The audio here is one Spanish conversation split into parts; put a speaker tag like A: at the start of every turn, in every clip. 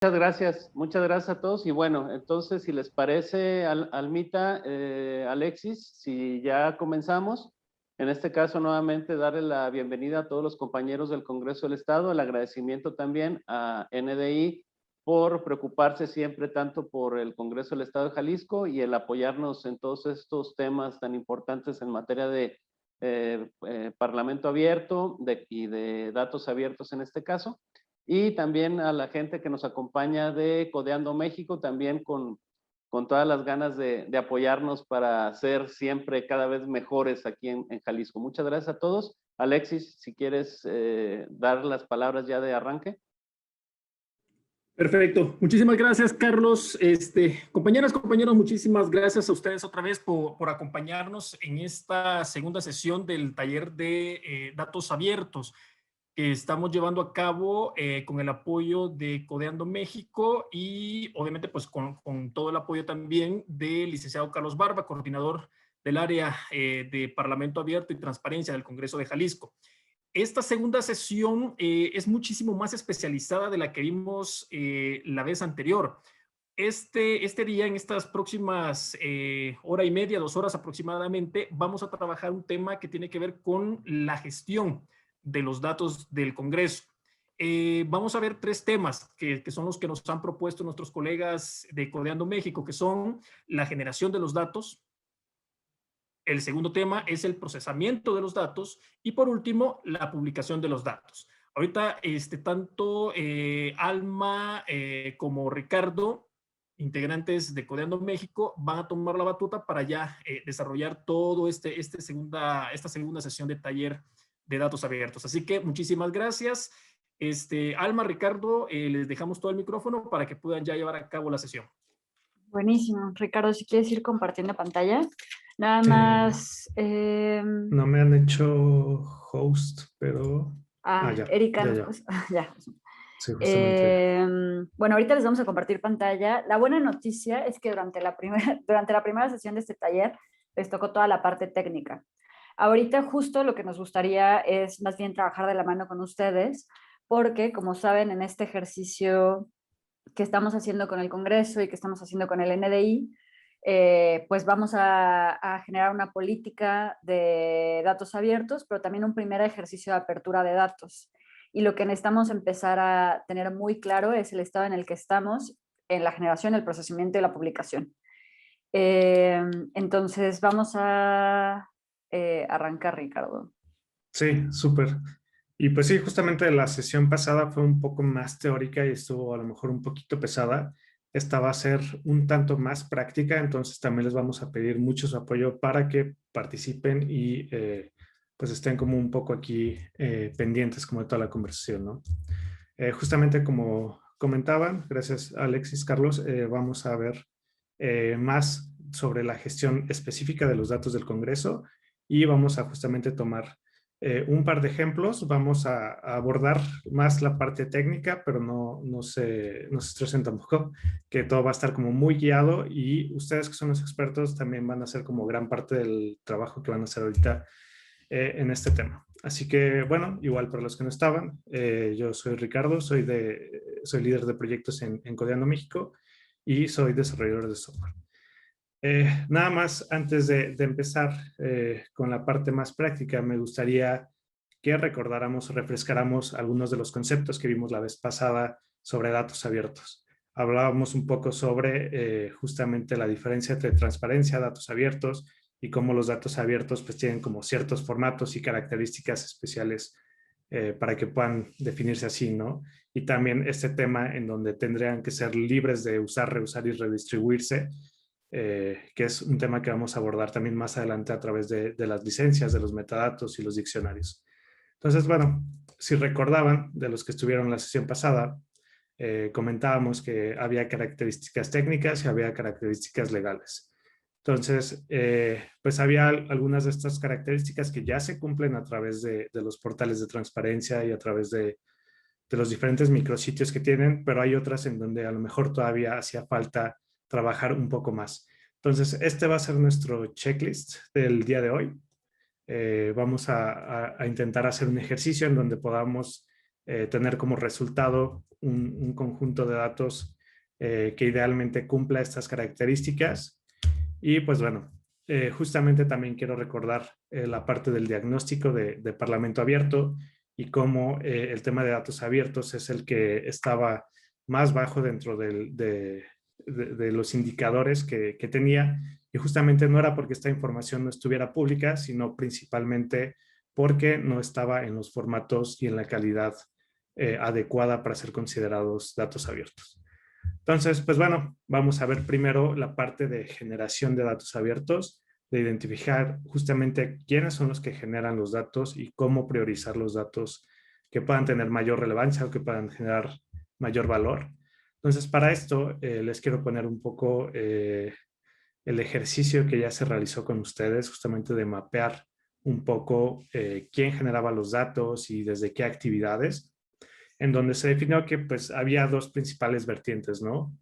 A: Muchas gracias a todos. Y bueno, entonces, si les parece, Almita, Alexis, si ya comenzamos, en este caso, nuevamente darle la bienvenida a todos los compañeros del Congreso del Estado, el agradecimiento también a NDI por preocuparse siempre tanto por el Congreso del Estado de Jalisco y el apoyarnos en todos estos temas tan importantes en materia de Parlamento abierto y de datos abiertos en este caso. Y también a la gente que nos acompaña de Codeando México, también con todas las ganas de apoyarnos para ser siempre cada vez mejores aquí en Jalisco. Muchas gracias a todos. Alexis, si quieres dar las palabras ya de arranque.
B: Perfecto. Muchísimas gracias, Carlos. Compañeras, compañeros, muchísimas gracias a ustedes otra vez por acompañarnos en esta segunda sesión del taller de datos abiertos que estamos llevando a cabo con el apoyo de Codeando México y obviamente pues con todo el apoyo también del licenciado Carlos Barba, coordinador del área de Parlamento Abierto y Transparencia del Congreso de Jalisco. Esta segunda sesión es muchísimo más especializada de la que vimos la vez anterior. Este día, en estas próximas hora y media, 2 horas aproximadamente, vamos a trabajar un tema que tiene que ver con la gestión de los datos del Congreso. Vamos a ver 3 temas que son los que nos han propuesto nuestros colegas de Codeando México, que son la generación de los datos. El segundo tema es el procesamiento de los datos y por último, la publicación de los datos. Ahorita tanto Alma como Ricardo, integrantes de Codeando México, van a tomar la batuta para ya desarrollar todo esta segunda sesión de taller de datos abiertos. Así que muchísimas gracias. Alma, Ricardo, les dejamos todo el micrófono para que puedan ya llevar a cabo la sesión.
C: Buenísimo. Ricardo, si quieres ir compartiendo pantalla. Nada más...
D: No me han hecho host, pero...
C: ya. Erika, ya.
D: Sí, justamente.
C: Bueno, ahorita les vamos a compartir pantalla. La buena noticia es que durante la primera sesión de este taller les tocó toda la parte técnica. Ahorita justo lo que nos gustaría es más bien trabajar de la mano con ustedes, porque como saben, en este ejercicio que estamos haciendo con el Congreso y que estamos haciendo con el NDI, pues vamos a generar una política de datos abiertos, pero también un primer ejercicio de apertura de datos. Y lo que necesitamos empezar a tener muy claro es el estado en el que estamos en la generación, el procesamiento y la publicación. Entonces vamos a arrancar, Ricardo.
D: Sí, súper. Y pues sí, justamente la sesión pasada fue un poco más teórica y estuvo a lo mejor un poquito pesada. Esta va a ser un tanto más práctica, entonces también les vamos a pedir mucho su apoyo para que participen y pues estén como un poco aquí pendientes como de toda la conversación, ¿no? Justamente como comentaban, gracias Alexis, Carlos, vamos a ver más sobre la gestión específica de los datos del Congreso y vamos a justamente tomar un par de ejemplos. Vamos a abordar más la parte técnica, pero no se estresen tampoco, que todo va a estar como muy guiado y ustedes que son los expertos también van a hacer como gran parte del trabajo que van a hacer ahorita en este tema. Así que, bueno, igual para los que no estaban, yo soy Ricardo, soy líder de proyectos en Codeando México y soy desarrollador de software. Nada más, antes de empezar con la parte más práctica, me gustaría que recordáramos, refrescáramos algunos de los conceptos que vimos la vez pasada sobre datos abiertos. Hablábamos un poco sobre justamente la diferencia entre transparencia, datos abiertos y cómo los datos abiertos pues tienen como ciertos formatos y características especiales para que puedan definirse así, ¿no? Y también este tema en donde tendrían que ser libres de usar, reusar y redistribuirse, que es un tema que vamos a abordar también más adelante a través de las licencias, de los metadatos y los diccionarios. Entonces, bueno, si recordaban de los que estuvieron en la sesión pasada, comentábamos que había características técnicas y había características legales. Entonces, pues había algunas de estas características que ya se cumplen a través de los portales de transparencia y a través de los diferentes micrositios que tienen, pero hay otras en donde a lo mejor todavía hacía falta trabajar un poco más. Entonces, este va a ser nuestro checklist del día de hoy. Vamos a intentar hacer un ejercicio en donde podamos tener como resultado un conjunto de datos que idealmente cumpla estas características. Y pues bueno, justamente también quiero recordar la parte del diagnóstico de Parlamento Abierto y cómo el tema de datos abiertos es el que estaba más bajo dentro de los indicadores que tenía, y justamente no era porque esta información no estuviera pública, sino principalmente porque no estaba en los formatos y en la calidad adecuada para ser considerados datos abiertos. Entonces, pues bueno, vamos a ver primero la parte de generación de datos abiertos, de identificar justamente quiénes son los que generan los datos y cómo priorizar los datos que puedan tener mayor relevancia o que puedan generar mayor valor. Entonces, para esto les quiero poner un poco el ejercicio que ya se realizó con ustedes, justamente de mapear un poco quién generaba los datos y desde qué actividades, en donde se definió que pues había dos principales vertientes, ¿no?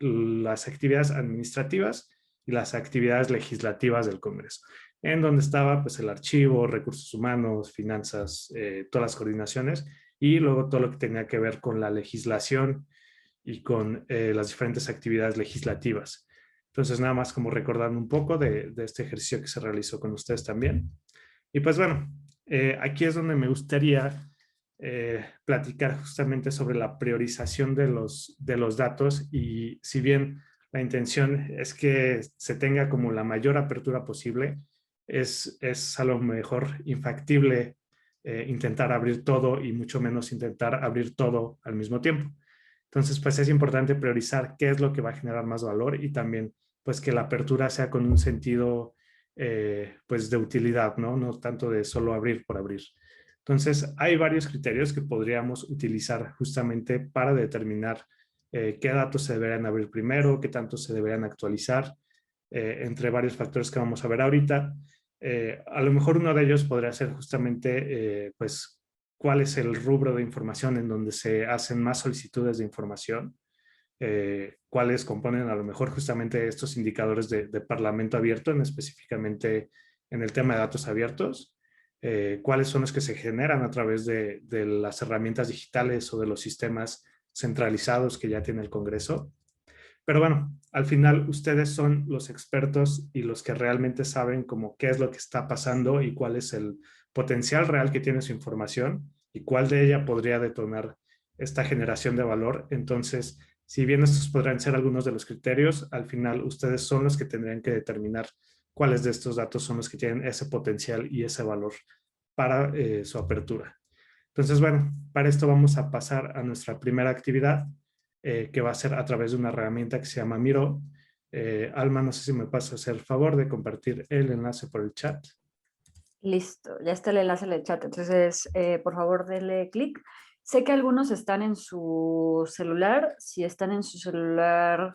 D: Las actividades administrativas y las actividades legislativas del Congreso, en donde estaba pues el archivo, recursos humanos, finanzas, todas las coordinaciones, y luego todo lo que tenía que ver con la legislación y con las diferentes actividades legislativas. Entonces, nada más como recordando un poco de este ejercicio que se realizó con ustedes también. Y pues bueno, aquí es donde me gustaría platicar justamente sobre la priorización de los datos, y si bien la intención es que se tenga como la mayor apertura posible, es a lo mejor infactible intentar abrir todo y mucho menos intentar abrir todo al mismo tiempo. Entonces, pues es importante priorizar qué es lo que va a generar más valor, y también pues que la apertura sea con un sentido pues de utilidad, ¿no? No tanto de solo abrir por abrir. Entonces, hay varios criterios que podríamos utilizar justamente para determinar qué datos se deberían abrir primero, qué tanto se deberían actualizar, entre varios factores que vamos a ver ahorita. A lo mejor uno de ellos podría ser justamente, pues, cuál es el rubro de información en donde se hacen más solicitudes de información, cuáles componen a lo mejor justamente estos indicadores de Parlamento Abierto, específicamente en el tema de datos abiertos, cuáles son los que se generan a través de las herramientas digitales o de los sistemas centralizados que ya tiene el Congreso. Pero bueno, al final ustedes son los expertos y los que realmente saben como qué es lo que está pasando y cuál es el potencial real que tiene su información y cuál de ella podría detonar esta generación de valor. Entonces, si bien estos podrán ser algunos de los criterios, al final ustedes son los que tendrían que determinar cuáles de estos datos son los que tienen ese potencial y ese valor para su apertura. Entonces, bueno, para esto vamos a pasar a nuestra primera actividad, que va a ser a través de una herramienta que se llama Miro. Alma, no sé si me pasas a hacer el favor de compartir el enlace por el chat.
C: Listo, ya está el enlace en el chat, entonces por favor denle clic. Sé que algunos están en su celular. Si están en su celular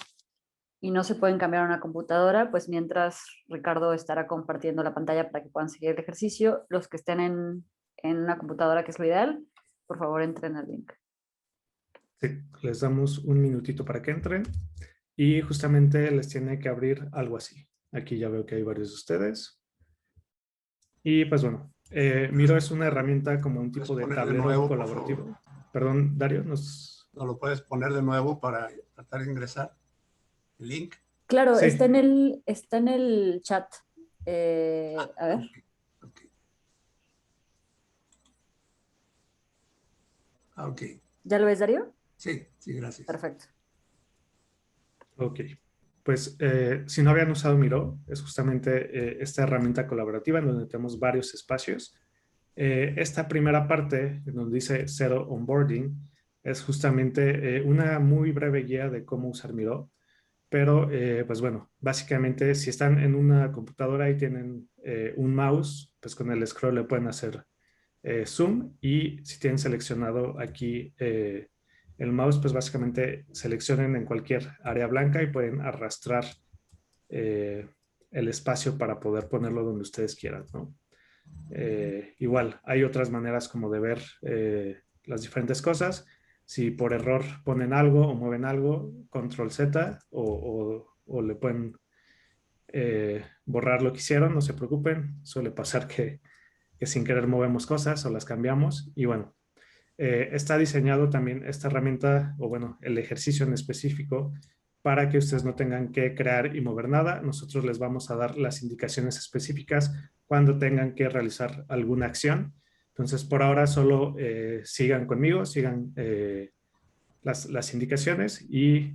C: y no se pueden cambiar a una computadora, pues mientras Ricardo estará compartiendo la pantalla para que puedan seguir el ejercicio. Los que estén en una computadora, que es lo ideal, por favor entren al link.
D: Sí, les damos un minutito para que entren y justamente les tiene que abrir algo así. Aquí ya veo que hay varios de ustedes. Y pues bueno, Miro es una herramienta como un tipo de tablero colaborativo. Perdón, Dario, ¿nos
E: lo puedes poner de nuevo para tratar de ingresar el link?
C: Claro,
D: Sí.
C: está en el chat. A ver.
E: Okay. Ok.
C: ¿Ya lo ves, Darío?
E: Sí, gracias.
C: Perfecto.
D: Ok, pues si no habían usado Miro, es justamente esta herramienta colaborativa en donde tenemos varios espacios. Esta primera parte, en donde dice Zero Onboarding, es justamente una muy breve guía de cómo usar Miro. Pero, pues bueno, básicamente si están en una computadora y tienen un mouse, pues con el scroll le pueden hacer zoom, y si tienen seleccionado aquí el mouse, pues básicamente seleccionen en cualquier área blanca y pueden arrastrar el espacio para poder ponerlo donde ustedes quieran, ¿no? Igual, hay otras maneras como de ver las diferentes cosas. Si por error ponen algo o mueven algo, control Z, o le pueden borrar lo que hicieron, no se preocupen. Suele pasar que sin querer movemos cosas o las cambiamos. Y bueno, está diseñado también esta herramienta, o bueno, el ejercicio en específico, para que ustedes no tengan que crear y mover nada. Nosotros les vamos a dar las indicaciones específicas cuando tengan que realizar alguna acción. Entonces, por ahora solo sigan conmigo, sigan las indicaciones y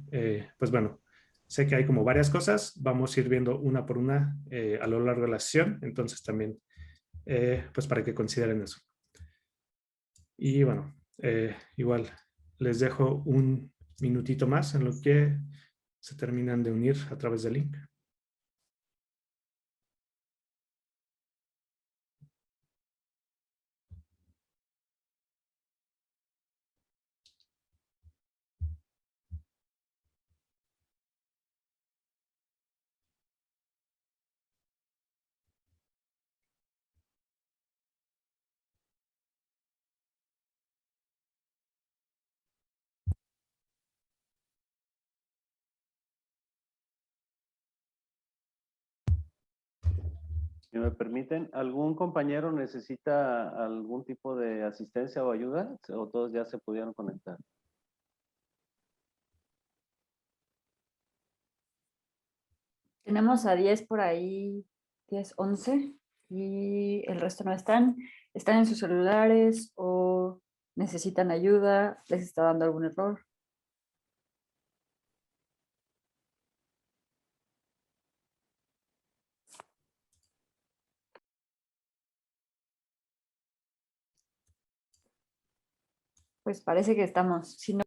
D: pues bueno, sé que hay como varias cosas, vamos a ir viendo una por una a lo largo de la sesión, entonces también pues para que consideren eso. Y bueno, igual les dejo un minutito más en lo que se terminan de unir a través del link.
A: Si me permiten, ¿algún compañero necesita algún tipo de asistencia o ayuda? ¿O todos ya se pudieron conectar?
C: Tenemos a 10 por ahí, 10, 11, y el resto no están. ¿Están en sus celulares o necesitan ayuda? ¿Les está dando algún error? Pues parece que estamos. Si no,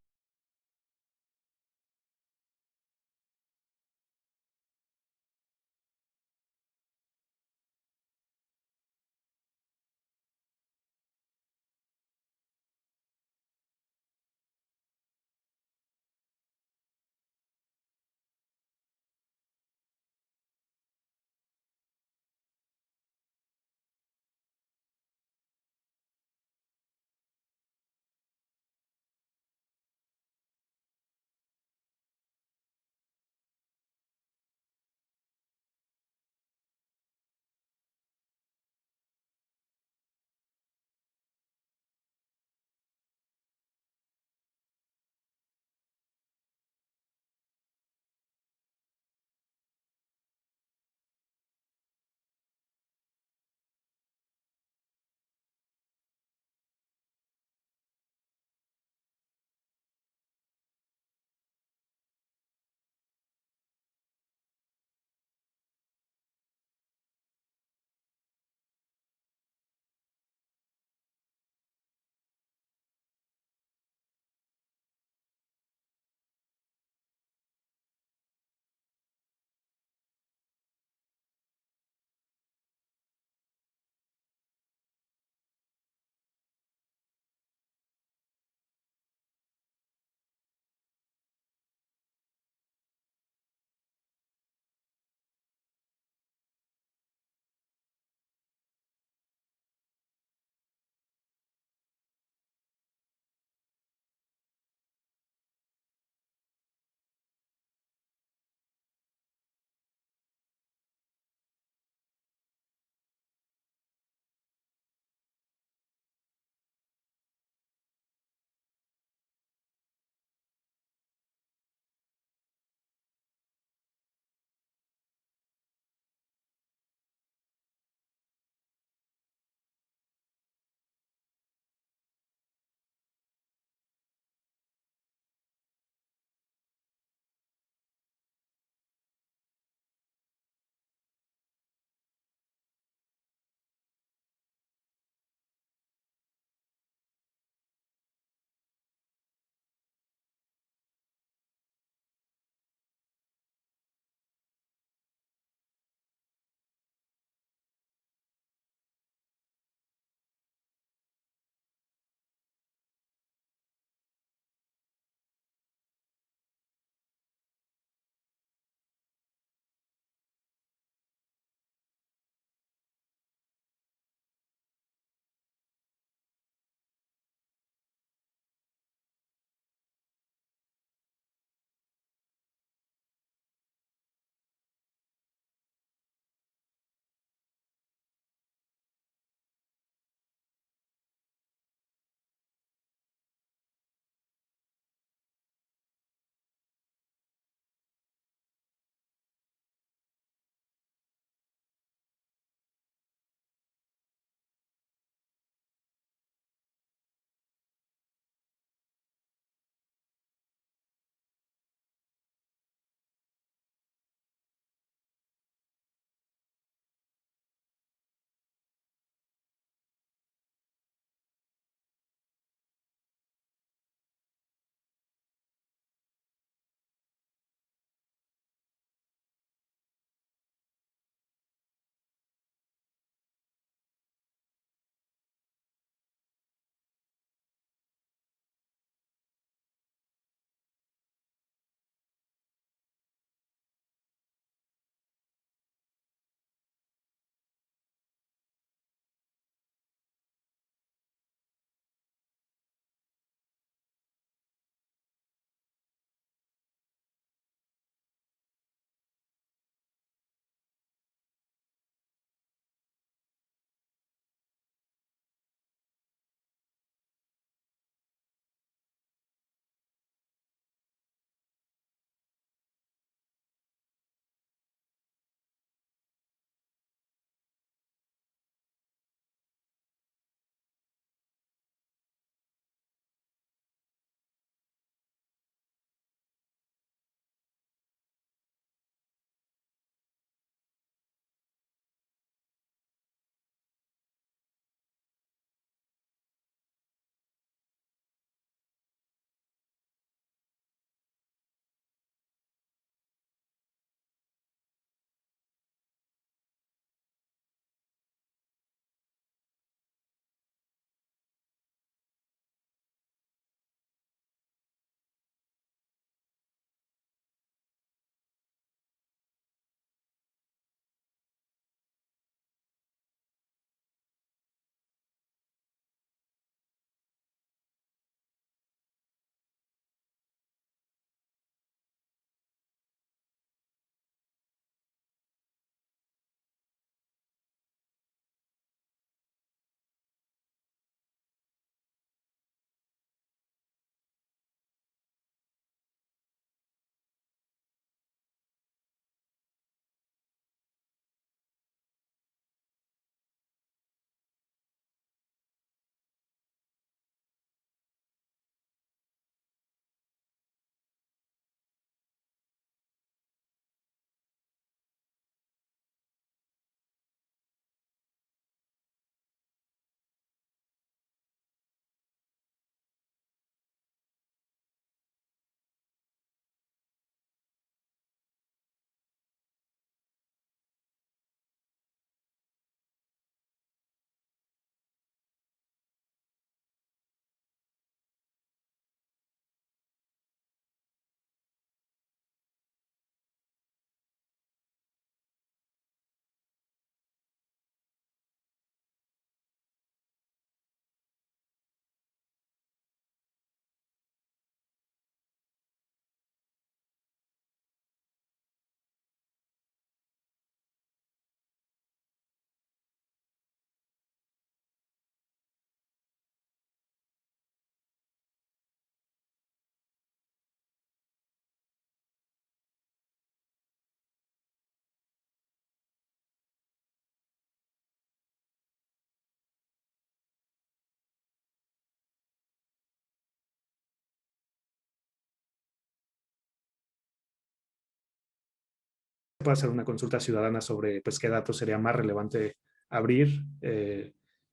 D: puede hacer una consulta ciudadana sobre pues, qué datos sería más relevante abrir,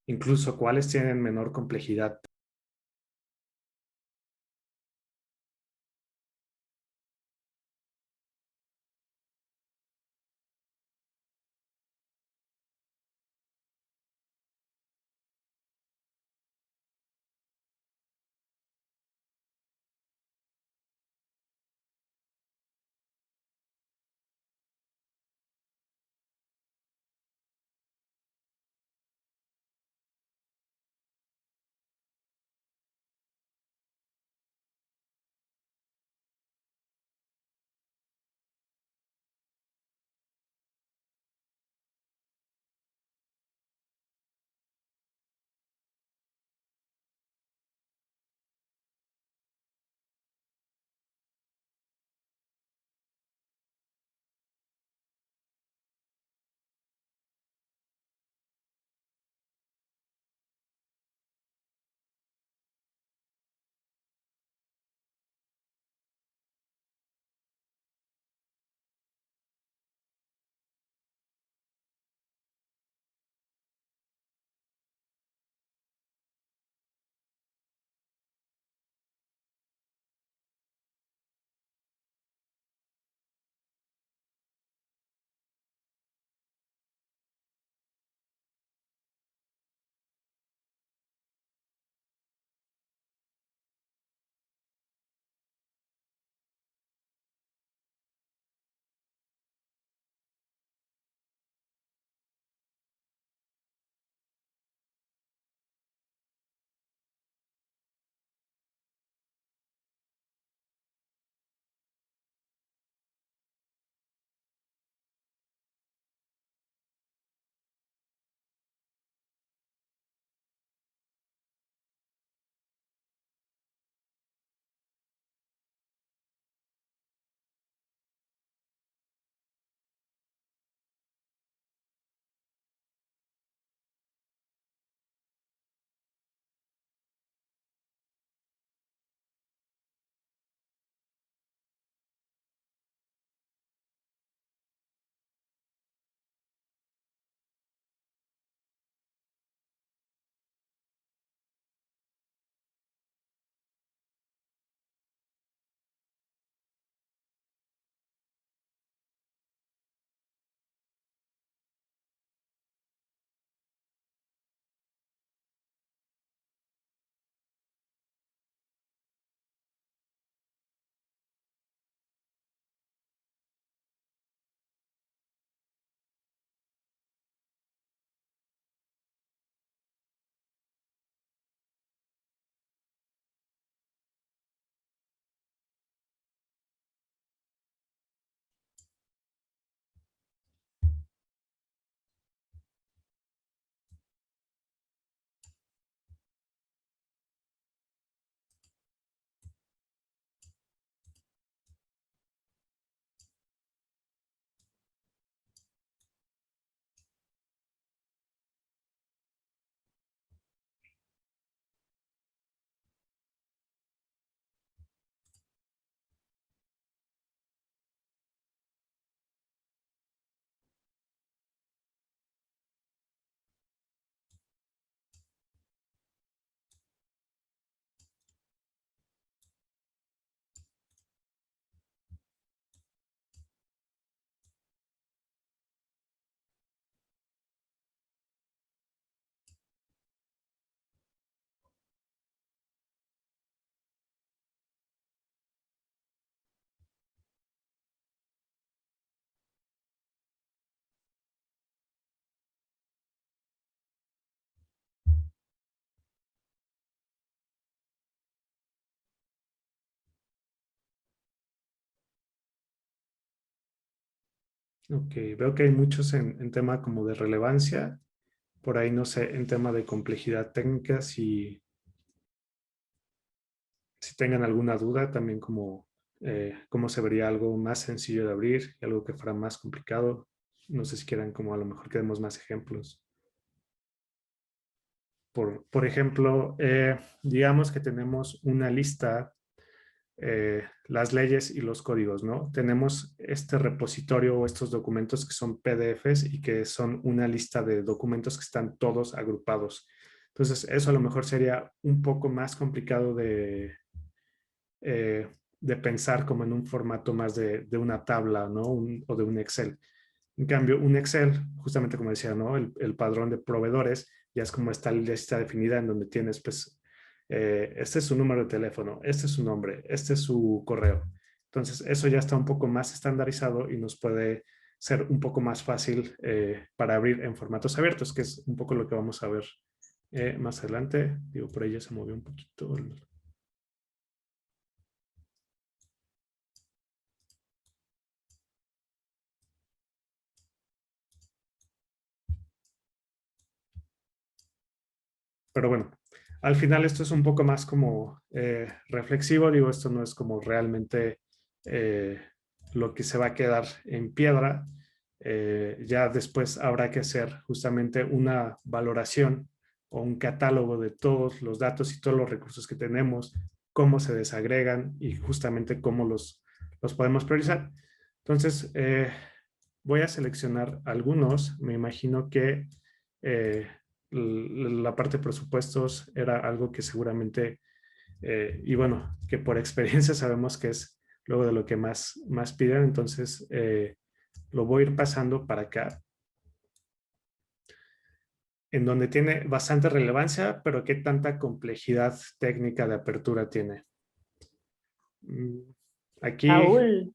D: incluso cuáles tienen menor complejidad. Ok, veo que hay muchos en tema como de relevancia. Por ahí, no sé, en tema de complejidad técnica, si tengan alguna duda, también como cómo se vería algo más sencillo de abrir y algo que fuera más complicado. No sé si quieran como a lo mejor que demos más ejemplos. Por ejemplo, digamos que tenemos una lista las leyes y los códigos, ¿no? Tenemos este repositorio o estos documentos que son PDFs y que son una lista de documentos que están todos agrupados. Entonces, eso a lo mejor sería un poco más complicado de pensar como en un formato más de una tabla, ¿no? O de un Excel. En cambio, un Excel, justamente como decía, ¿no? El padrón de proveedores ya es como esta lista definida en donde tienes, pues, este es su número de teléfono, este es su nombre, este es su correo. Entonces, eso ya está un poco más estandarizado y nos puede ser un poco más fácil para abrir en formatos abiertos, que es un poco lo que vamos a ver más adelante. Digo, por ahí ya se movió un poquito. Pero bueno, al final esto es un poco más como reflexivo. Digo, esto no es como realmente lo que se va a quedar en piedra. Ya después habrá que hacer justamente una valoración o un catálogo de todos los datos y todos los recursos que tenemos, cómo se desagregan y justamente cómo los podemos priorizar. Entonces, voy a seleccionar algunos. Me imagino que la parte de presupuestos era algo que seguramente, y bueno, que por experiencia sabemos que es luego de lo que más piden. Entonces, lo voy a ir pasando para acá, en donde tiene bastante relevancia, pero qué tanta complejidad técnica de apertura tiene. Aquí,
C: Raúl,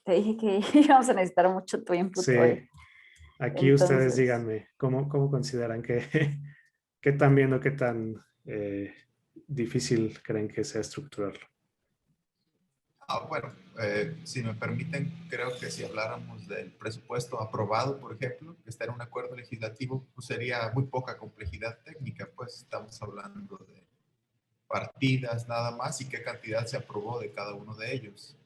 C: te dije que íbamos a necesitar mucho tu input
D: sí,
C: hoy.
D: aquí ustedes
C: Entonces,
D: díganme, ¿cómo consideran que, qué tan bien o qué tan difícil creen que sea estructurarlo?
F: Bueno, si me permiten, creo que si habláramos del presupuesto aprobado, por ejemplo, que está en un acuerdo legislativo, pues sería muy poca complejidad técnica, pues estamos hablando de partidas nada más y qué cantidad se aprobó de cada uno de ellos.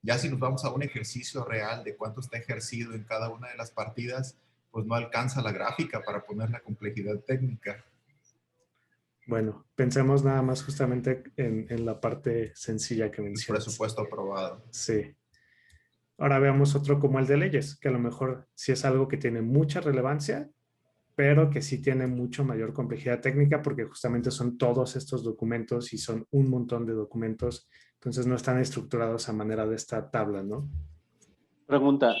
F: Ya si nos vamos a un ejercicio real de cuánto está ejercido en cada una de las partidas, pues no alcanza la gráfica para poner la complejidad técnica.
D: Bueno, pensemos nada más justamente en la parte sencilla que
F: El
D: mencionas.
F: presupuesto aprobado.
D: Sí. Ahora veamos otro como el de leyes, que a lo mejor sí es algo que tiene mucha relevancia, pero que sí tiene mucho mayor complejidad técnica porque justamente son todos estos documentos y son un montón de documentos, entonces no están estructurados a manera de esta tabla, ¿no?
A: Pregunta,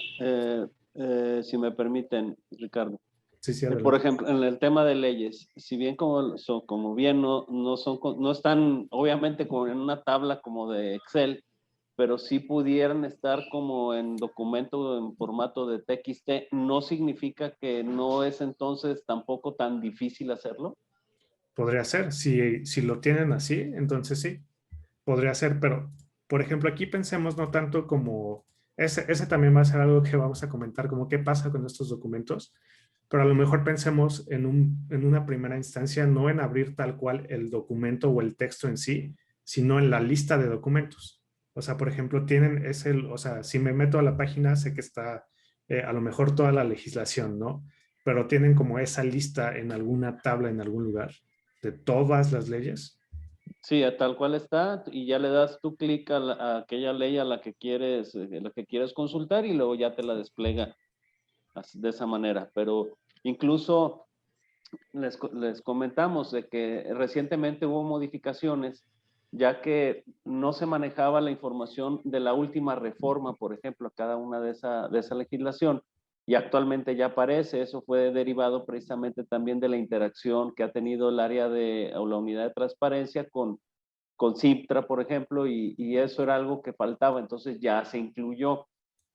A: si me permiten, Ricardo.
D: Sí, sí,
A: Por
D: adelante.
A: ejemplo, en el tema de leyes, si bien como bien no están obviamente como en una tabla como de Excel, pero sí pudieran estar como en documento en formato de TXT, ¿no significa que no es entonces tampoco tan difícil hacerlo?
D: Podría ser, si lo tienen así, entonces sí, podría ser, pero por ejemplo aquí pensemos no tanto como, ese también va a ser algo que vamos a comentar, como qué pasa con estos documentos, pero a lo mejor pensemos en una primera instancia, no en abrir tal cual el documento o el texto en sí, sino en la lista de documentos. O sea, por ejemplo, o sea, si me meto a la página, sé que está a lo mejor toda la legislación, ¿no? Pero tienen como esa lista en alguna tabla, en algún lugar, de todas las leyes.
A: Sí, a tal cual está, y ya le das tu clic a aquella ley a la que quieres consultar y luego ya te la despliega de esa manera. Pero incluso les comentamos de que recientemente hubo modificaciones, ya que no se manejaba la información de la última reforma, por ejemplo, a cada una de esa legislación, y actualmente ya aparece. Eso fue derivado precisamente también de la interacción que ha tenido el área o la unidad de transparencia con CIPTRA, por ejemplo, y eso era algo que faltaba, entonces ya se incluyó.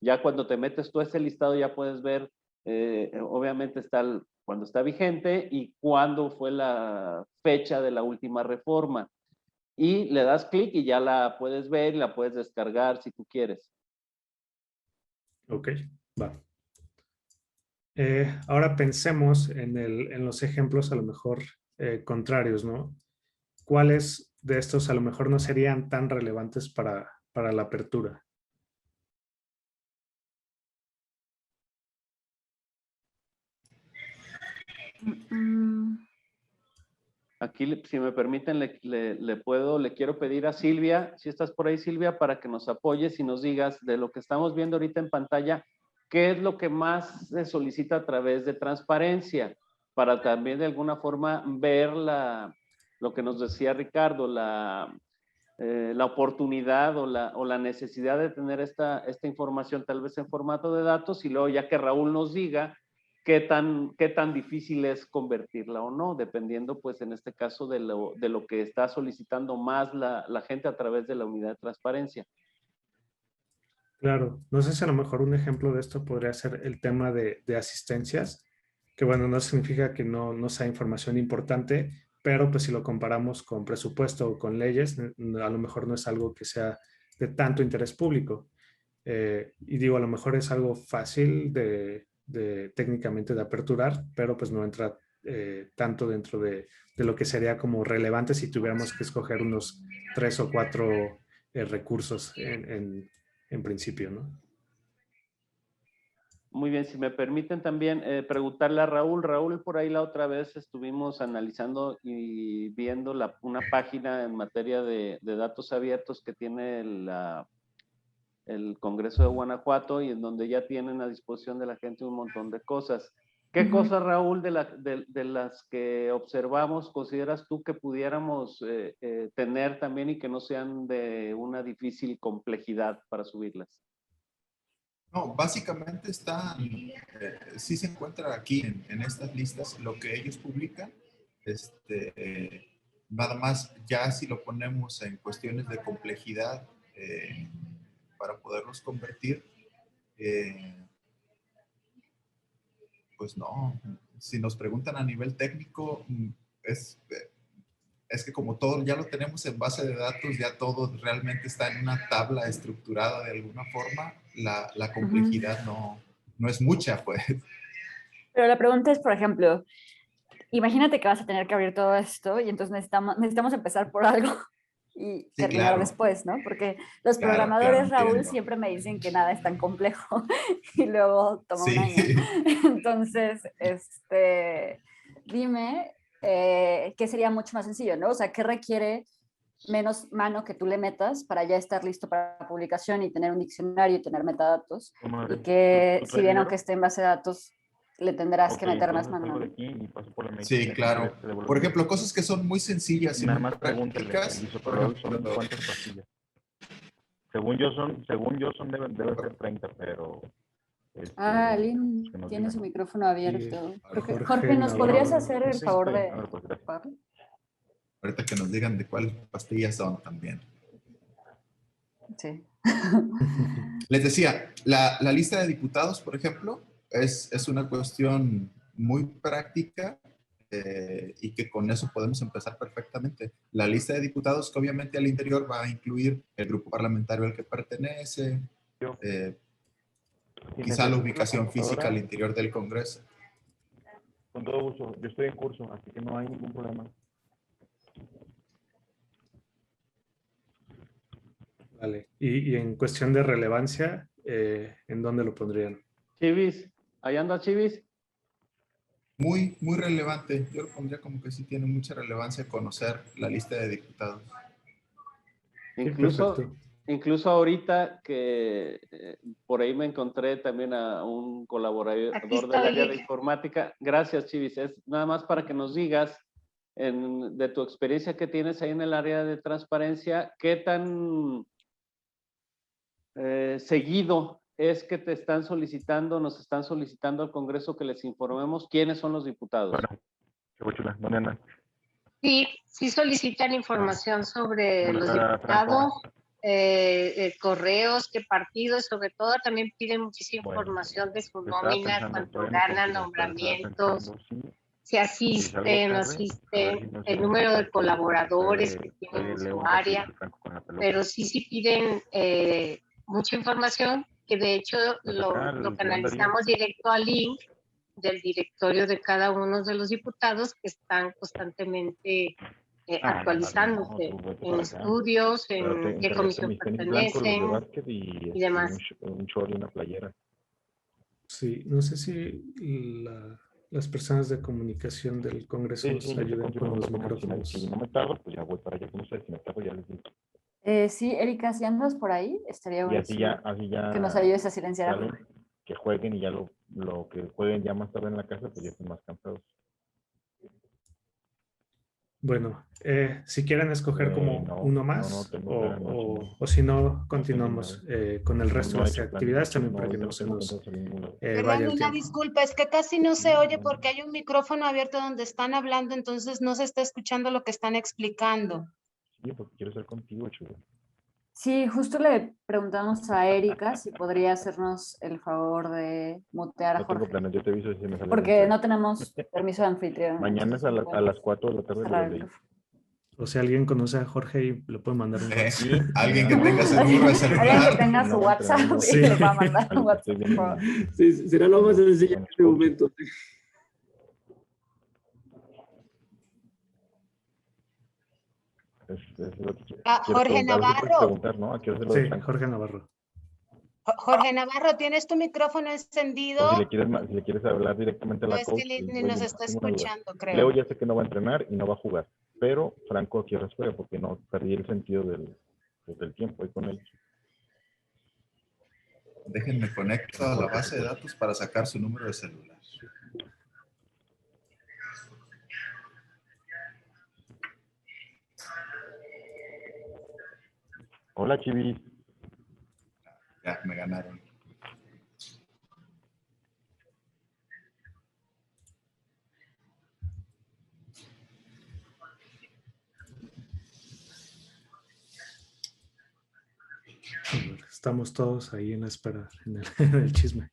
A: Ya cuando te metes tú a ese listado ya puedes ver, obviamente cuando está vigente y cuándo fue la fecha de la última reforma. Y le das clic y ya la puedes ver y la puedes descargar si tú quieres.
D: Ok, va. Ahora pensemos en los ejemplos a lo mejor contrarios, ¿no? ¿Cuáles de estos a lo mejor no serían tan relevantes para la apertura?
A: Aquí, si me permiten, le quiero pedir a Silvia, si estás por ahí, Silvia, para que nos apoyes y nos digas de lo que estamos viendo ahorita en pantalla, qué es lo que más se solicita a través de transparencia, para también de alguna forma ver lo que nos decía Ricardo, la oportunidad o la necesidad de tener esta información tal vez en formato de datos, y luego ya que Raúl nos diga qué tan difícil es convertirla o no, dependiendo pues en este caso de lo que está solicitando más la gente a través de la unidad de transparencia.
D: Claro, no sé si a lo mejor un ejemplo de esto podría ser el tema de asistencias, que bueno, no significa que no sea información importante, pero pues si lo comparamos con presupuesto o con leyes, a lo mejor no es algo que sea de tanto interés público. Y digo, a lo mejor es algo fácil técnicamente de aperturar, pero pues no entra tanto dentro de lo que sería como relevante si tuviéramos que escoger unos 3 o 4 recursos en principio, ¿no?
A: Muy bien, si me permiten también preguntarle a Raúl. Raúl, por ahí la otra vez estuvimos analizando y viendo una página en materia de datos abiertos que tiene el Congreso de Guanajuato, y en donde ya tienen a disposición de la gente un montón de cosas. ¿Qué cosas, Raúl, de las que observamos, consideras tú que pudiéramos tener también y que no sean de una difícil complejidad para subirlas?
F: No, básicamente sí se encuentra aquí en estas listas lo que ellos publican. Nada más, ya si lo ponemos en cuestiones de complejidad para poderlos convertir, pues no. Si nos preguntan a nivel técnico, es que como todo ya lo tenemos en base de datos, ya todo realmente está en una tabla estructurada de alguna forma, la complejidad no es mucha, pues.
C: Pero la pregunta es, por ejemplo, imagínate que vas a tener que abrir todo esto y entonces necesitamos empezar por algo y
F: Sí,
C: terminar
F: claro.
C: después, ¿no? Porque los
F: Claro,
C: programadores, Raúl,
F: entiendo.
C: siempre me dicen que nada es tan complejo y luego toma un año.
F: Sí.
C: Entonces, dime qué sería mucho más sencillo, ¿no? O sea, ¿qué requiere menos mano que tú le metas para ya estar listo para publicación y tener un diccionario y tener metadatos? Y que si bien aunque esté en base de datos, le tendrás que meter más mano, ¿no?
F: Sí, claro. Por ejemplo, cosas que son muy sencillas y
G: Nada
F: muy
G: más pregúntele,
F: prácticas.
G: por ejemplo, ¿cuántas pastillas? Según yo deben ser 30, pero...
C: Lynn
G: que nos
C: tiene
G: digan.
C: su micrófono abierto.
D: Jorge
C: Jorge, ¿nos podrías
D: Navarro.
C: hacer el favor de...
G: Pues, gracias.
F: Ahorita que nos digan de cuál pastillas son también.
C: Sí.
F: Les decía, la lista de diputados, por ejemplo, es una cuestión muy práctica y que con eso podemos empezar perfectamente. La lista de diputados que obviamente al interior va a incluir el grupo parlamentario al que pertenece, quizá la ubicación física al interior del Congreso.
G: Con todo gusto, yo estoy en curso, así que no hay ningún problema.
D: Vale. Y en cuestión de relevancia, ¿en dónde lo pondrían?
A: Chivis, ahí anda Chivis.
F: Muy, muy relevante. Yo lo pondría como que sí tiene mucha relevancia conocer la lista de diputados.
A: Incluso ahorita que por ahí me encontré también a un colaborador del área de informática. Gracias, Chivis. Es nada más para que nos digas de tu experiencia que tienes ahí en el área de transparencia, qué tan seguido es que nos están solicitando al Congreso que les informemos quiénes son los diputados.
G: Bueno, ¿dónde andan?
H: Sí solicitan información sobre los diputados, correos, qué partidos, sobre todo también piden muchísima información de su nómina, cuánto ganan, nombramientos, si asisten, no asisten, el número de colaboradores que tienen en su área, pero sí piden mucha información, que de hecho lo canalizamos directo al link del directorio de cada uno de los diputados que están constantemente actualizándose en estudios, en qué comisión pertenecen y demás.
G: Un short y una playera.
D: Sí, no sé si las personas de comunicación del Congreso
G: Sí,
D: nos
G: sí, yo te
D: ayuden
G: confirmo,
D: con
G: no
D: los
G: te pongo,
D: micrófonos.
G: si no me tardo, pues ya voy para allá con ustedes. Si me tardo, ya les digo.
C: Sí, Erika, si andas por ahí, estaría
G: Y
C: buenísimo
G: así
C: que nos
G: ya
C: ayudes a silenciar a
G: salen,
C: Jorge.
G: que jueguen y ya lo que jueguen ya más tarde en la casa, pues ya estén más cansados.
D: Bueno, si quieren escoger como
G: No,
D: uno
G: no
D: más
G: tengo plan noche,
D: o si no,
G: no tengo
D: continuamos
G: nada.
D: con el resto
G: No
D: de
G: he
D: las
G: hecho plan de
D: actividades
G: noche,
D: también
G: no,
D: para que
G: ahorita
D: no
G: no
D: se
G: tengo
D: nos
G: pensado salir a ningún lado.
D: vaya
I: Perdón,
D: el
I: una
D: tiempo.
I: disculpa, es que casi no se oye porque hay un micrófono abierto donde están hablando, entonces no se está escuchando lo que están explicando.
G: Sí, porque quiero estar contigo, chulo.
C: Sí, justo le preguntamos a Erika si podría hacernos el favor de mutear a
G: No tengo
C: Jorge,
G: planes, yo te aviso si me sale
C: porque
G: mensaje.
C: no tenemos permiso de anfitrión.
G: Mañana es
C: entonces
G: a las 4 de la tarde
C: cerrar
G: lo
C: el
G: leí.
C: micrófono.
D: O si alguien conoce a Jorge y le puede mandar un WhatsApp.
G: Sí,
F: Alguien que tenga seguro de
C: Alguien que
F: celular.
C: tenga
G: No
C: su
G: va a
C: WhatsApp
G: entrenando.
C: y
D: Sí.
C: le va a mandar
G: A lo
C: un
G: que
C: WhatsApp.
G: estoy viendo en-
B: Sí, será lo más
G: Con los-
B: sencillo
G: con
B: en
G: los
B: este
G: coaches.
B: momento.
G: Es lo que quiero.
I: Ah,
G: Quiero
I: Jorge
G: preguntar, a ver si puedes
I: Navarro,
G: preguntar, ¿no? ¿A qué hora se lo
D: Sí,
G: de Franco?
D: Jorge Navarro.
I: Jorge Navarro, ¿tienes tu micrófono encendido?
G: O si le quieres hablar directamente a
I: No,
G: la
I: es que
G: coach,
I: ni
G: oye,
I: nos está
G: tengo una duda.
I: escuchando,
G: Leo
I: creo.
G: ya sé que no va a entrenar y no va a jugar, pero Franco aquí juega porque no perdí el sentido del tiempo ahí con él.
F: Déjenme conecto a la base de datos para sacar su número de celular.
G: Hola, Chivis.
F: Ya, me ganaron.
D: Estamos todos ahí en la espera, en el chisme.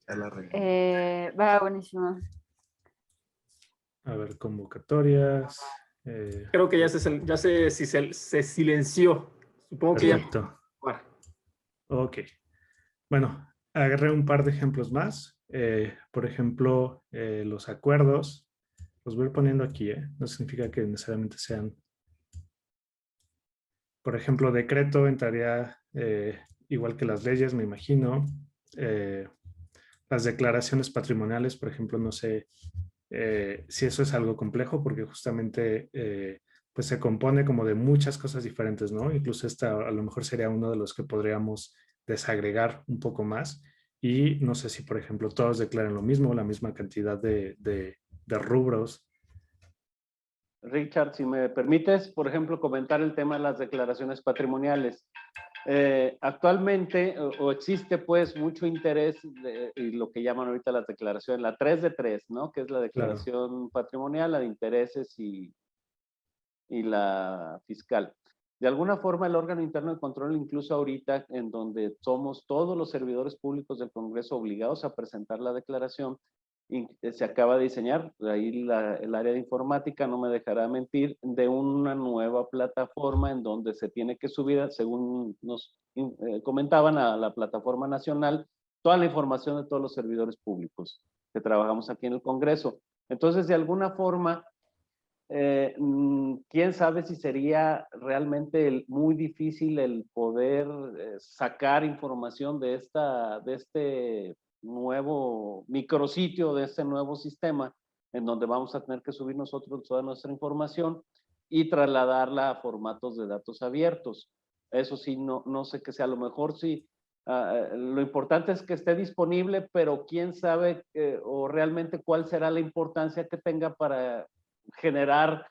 F: Ya la regué.
C: Va buenísimo.
D: A ver, convocatorias.
B: Creo que se silenció. Supongo que ya.
D: Perfecto.
B: Bueno,
D: Ok. Bueno, agarré un par de ejemplos más. Por ejemplo, los acuerdos. Los voy a ir poniendo aquí, ¿eh? No significa que necesariamente sean. Por ejemplo, decreto entraría igual que las leyes, me imagino. Las declaraciones patrimoniales, por ejemplo, no sé si eso es algo complejo, porque justamente pues se compone como de muchas cosas diferentes, ¿no? Incluso esta a lo mejor sería uno de los que podríamos desagregar un poco más. Y no sé si, por ejemplo, todos declaran lo mismo, la misma cantidad de rubros.
A: Richard, si me permites, por ejemplo, comentar el tema de las declaraciones patrimoniales. Actualmente o existe pues mucho interés y lo que llaman ahorita las declaraciones, la 3 de 3, ¿no? Que es la declaración patrimonial, la de intereses y la fiscal. De alguna forma el órgano interno de control, incluso ahorita en donde somos todos los servidores públicos del Congreso obligados a presentar la declaración, y se acaba de diseñar, ahí el área de informática no me dejará mentir, de una nueva plataforma en donde se tiene que subir, según nos comentaban, a la plataforma nacional, toda la información de todos los servidores públicos que trabajamos aquí en el Congreso. Entonces, de alguna forma, quién sabe si sería realmente muy difícil el poder sacar información de este nuevo micrositio, de este nuevo sistema, en donde vamos a tener que subir nosotros toda nuestra información y trasladarla a formatos de datos abiertos. Eso sí, no sé qué sea, a lo mejor sí. Lo importante es que esté disponible, pero quién sabe o realmente cuál será la importancia que tenga para generar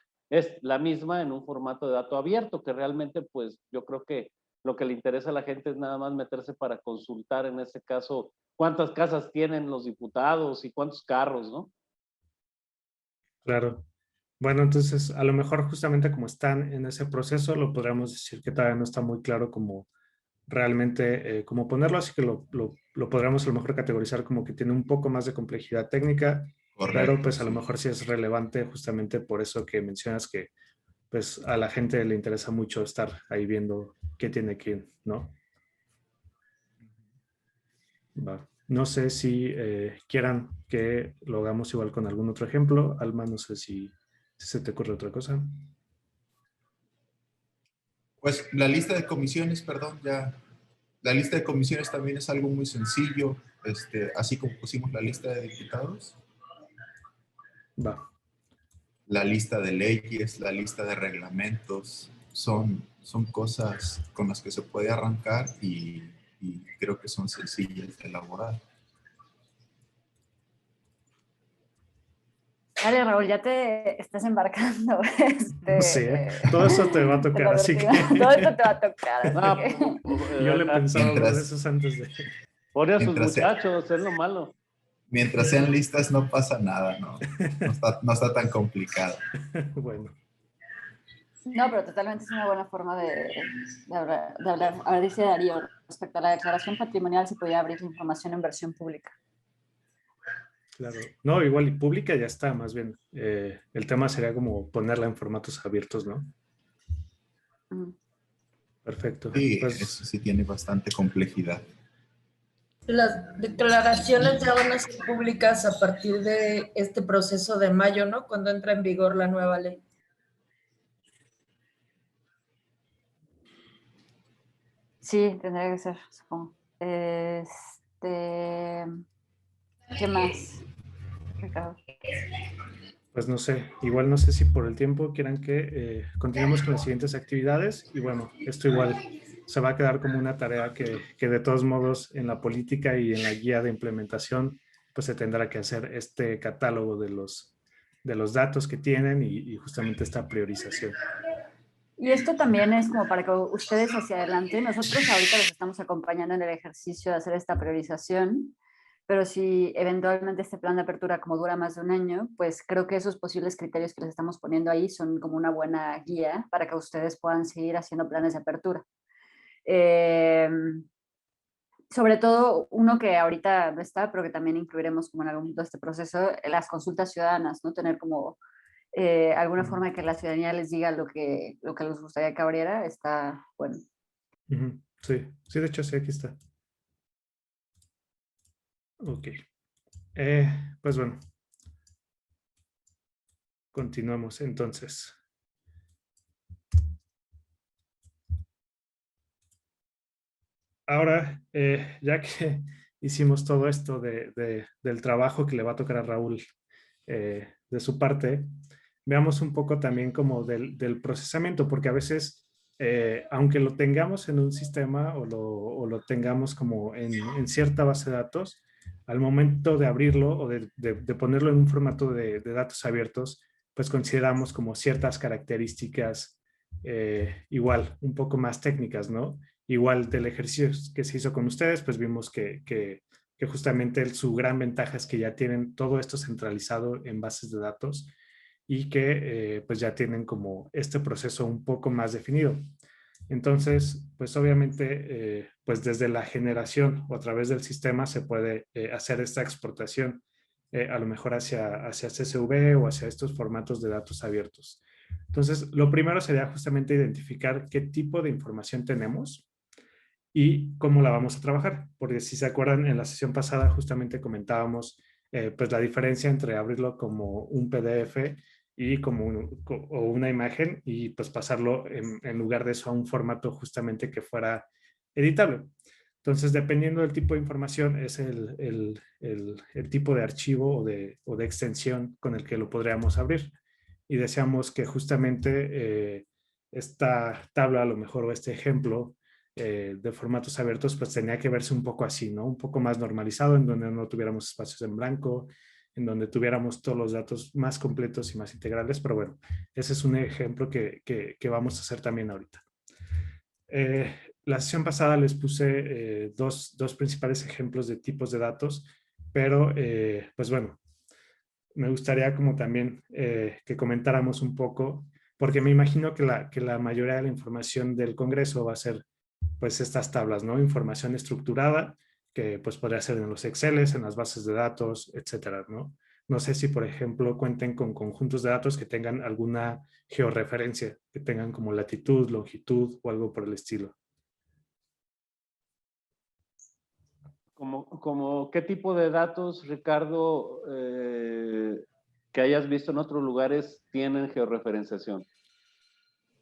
A: la misma en un formato de dato abierto, que realmente pues yo creo que lo que le interesa a la gente es nada más meterse para consultar en este caso cuántas casas tienen los diputados y cuántos carros, ¿no?
D: Claro. Bueno, entonces a lo mejor justamente como están en ese proceso, lo podríamos decir que todavía no está muy claro como realmente cómo ponerlo, así que lo podríamos a lo mejor categorizar como que tiene un poco más de complejidad técnica. Correcto, pero pues a lo mejor sí es relevante justamente por eso que mencionas que pues a la gente le interesa mucho estar ahí viendo qué tiene quién, ¿no? Va. No sé si quieran que lo hagamos igual con algún otro ejemplo. Alma, no sé si se te ocurre otra cosa.
F: Pues la lista de comisiones, perdón, ya La lista de comisiones también es algo muy sencillo, así como pusimos la lista de diputados.
D: Va.
F: La lista de leyes, la lista de reglamentos, son cosas con las que se puede arrancar y creo que son sencillas de elaborar.
C: Dale, Raúl, ya te estás embarcando.
D: Sí, todo eso te va a tocar, así que...
C: Todo esto te va a tocar. Así que...
D: Yo le pensaba uno de esos antes de...
A: Pone a sus muchachos, es lo malo.
F: Mientras sean listas no pasa nada, ¿no? No está tan complicado.
D: Bueno.
C: No, pero totalmente es una buena forma de hablar. A ver, dice Darío, respecto a la declaración patrimonial, se podía abrir la información en versión pública.
D: Claro. No, igual y pública ya está, más bien. El tema sería como ponerla en formatos abiertos, ¿no? Perfecto.
F: Sí,
D: pues,
F: eso sí tiene bastante complejidad.
J: Las declaraciones ya van a ser públicas a partir de este proceso de mayo, ¿no? Cuando entra en vigor la nueva ley.
C: Sí, tendría que ser, supongo. ¿Qué más, Ricardo?
D: Pues no sé, igual no sé si por el tiempo quieran que continuemos con las siguientes actividades y bueno, esto igual se va a quedar como una tarea que de todos modos en la política y en la guía de implementación pues se tendrá que hacer este catálogo de los datos que tienen y justamente esta priorización.
C: Y esto también es como para que ustedes hacia adelante, nosotros ahorita los estamos acompañando en el ejercicio de hacer esta priorización, pero si eventualmente este plan de apertura como dura más de un año, pues creo que esos posibles criterios que les estamos poniendo ahí son como una buena guía para que ustedes puedan seguir haciendo planes de apertura. Sobre todo uno que ahorita no está, pero que también incluiremos como en algún punto de este proceso, las consultas ciudadanas, ¿no? Tener como alguna forma de que la ciudadanía les diga lo que les gustaría que abriera, está bueno.
D: Sí, de hecho sí, aquí está. Ok. Pues bueno. Continuamos entonces. Ahora, ya que hicimos todo esto del trabajo que le va a tocar a Raúl de su parte, veamos un poco también como del procesamiento, porque a veces, aunque lo tengamos en un sistema o lo tengamos como en cierta base de datos, al momento de abrirlo o de ponerlo en un formato de datos abiertos, pues consideramos como ciertas características igual, un poco más técnicas, ¿no? Igual del ejercicio que se hizo con ustedes, pues vimos que justamente su gran ventaja es que ya tienen todo esto centralizado en bases de datos y que pues ya tienen como este proceso un poco más definido. Entonces, pues obviamente, pues desde la generación o a través del sistema se puede hacer esta exportación a lo mejor hacia CSV o hacia estos formatos de datos abiertos. Entonces, lo primero sería justamente identificar qué tipo de información tenemos y cómo la vamos a trabajar. Porque si se acuerdan, en la sesión pasada justamente comentábamos pues la diferencia entre abrirlo como un PDF y como una imagen y pues pasarlo en lugar de eso a un formato justamente que fuera editable. Entonces, dependiendo del tipo de información, es el tipo de archivo o de extensión con el que lo podríamos abrir. Y deseamos que justamente esta tabla, a lo mejor, o este ejemplo de formatos abiertos, pues tenía que verse un poco así, ¿no? Un poco más normalizado, en donde no tuviéramos espacios en blanco, en donde tuviéramos todos los datos más completos y más integrales, pero bueno, ese es un ejemplo que vamos a hacer también ahorita. La sesión pasada les puse dos principales ejemplos de tipos de datos, pero pues bueno, me gustaría como también que comentáramos un poco, porque me imagino que la mayoría de la información del Congreso va a ser pues estas tablas, ¿no? Información estructurada, que pues podría ser en los Exceles, en las bases de datos, etcétera, ¿no? No sé si, por ejemplo, cuenten con conjuntos de datos que tengan alguna georreferencia, que tengan como latitud, longitud o algo por el estilo.
A: Como ¿qué tipo de datos, Ricardo, que hayas visto en otros lugares tienen georreferenciación?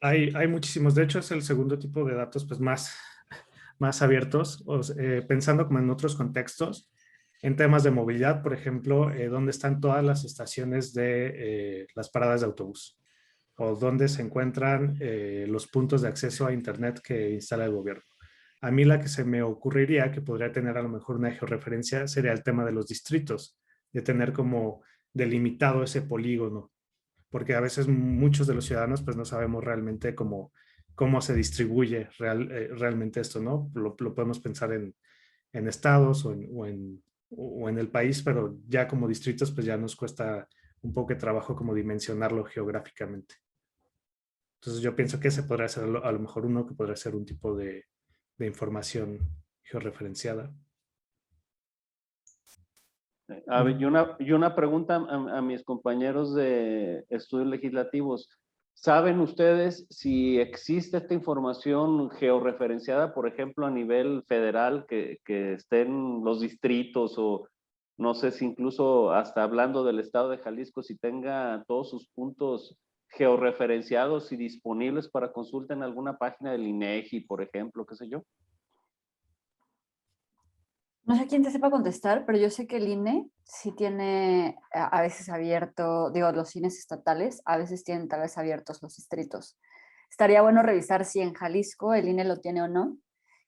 D: Hay muchísimos. De hecho, es el segundo tipo de datos pues más más abiertos, pensando como en otros contextos, en temas de movilidad, por ejemplo, dónde están todas las estaciones de las paradas de autobús o dónde se encuentran los puntos de acceso a Internet que instala el gobierno. A mí la que se me ocurriría que podría tener a lo mejor una georreferencia sería el tema de los distritos, de tener como delimitado ese polígono, porque a veces muchos de los ciudadanos pues no sabemos realmente cómo se distribuye realmente esto, ¿no? Lo podemos pensar en estados o en el país, pero ya como distritos pues ya nos cuesta un poco de trabajo como dimensionarlo geográficamente. Entonces yo pienso que ese podría ser a lo mejor uno que podría ser un tipo de información georreferenciada.
A: A ver, y una pregunta a mis compañeros de estudios legislativos. ¿Saben ustedes si existe esta información georreferenciada, por ejemplo, a nivel federal, que estén los distritos o no sé si incluso hasta hablando del estado de Jalisco, si tenga todos sus puntos georreferenciados y disponibles para consulta en alguna página del INEGI, por ejemplo, qué sé yo?
C: No sé quién te sepa contestar, pero yo sé que el INE sí tiene a veces abierto, digo, los cines estatales, a veces tienen tal vez abiertos los distritos. Estaría bueno revisar si en Jalisco el INE lo tiene o no,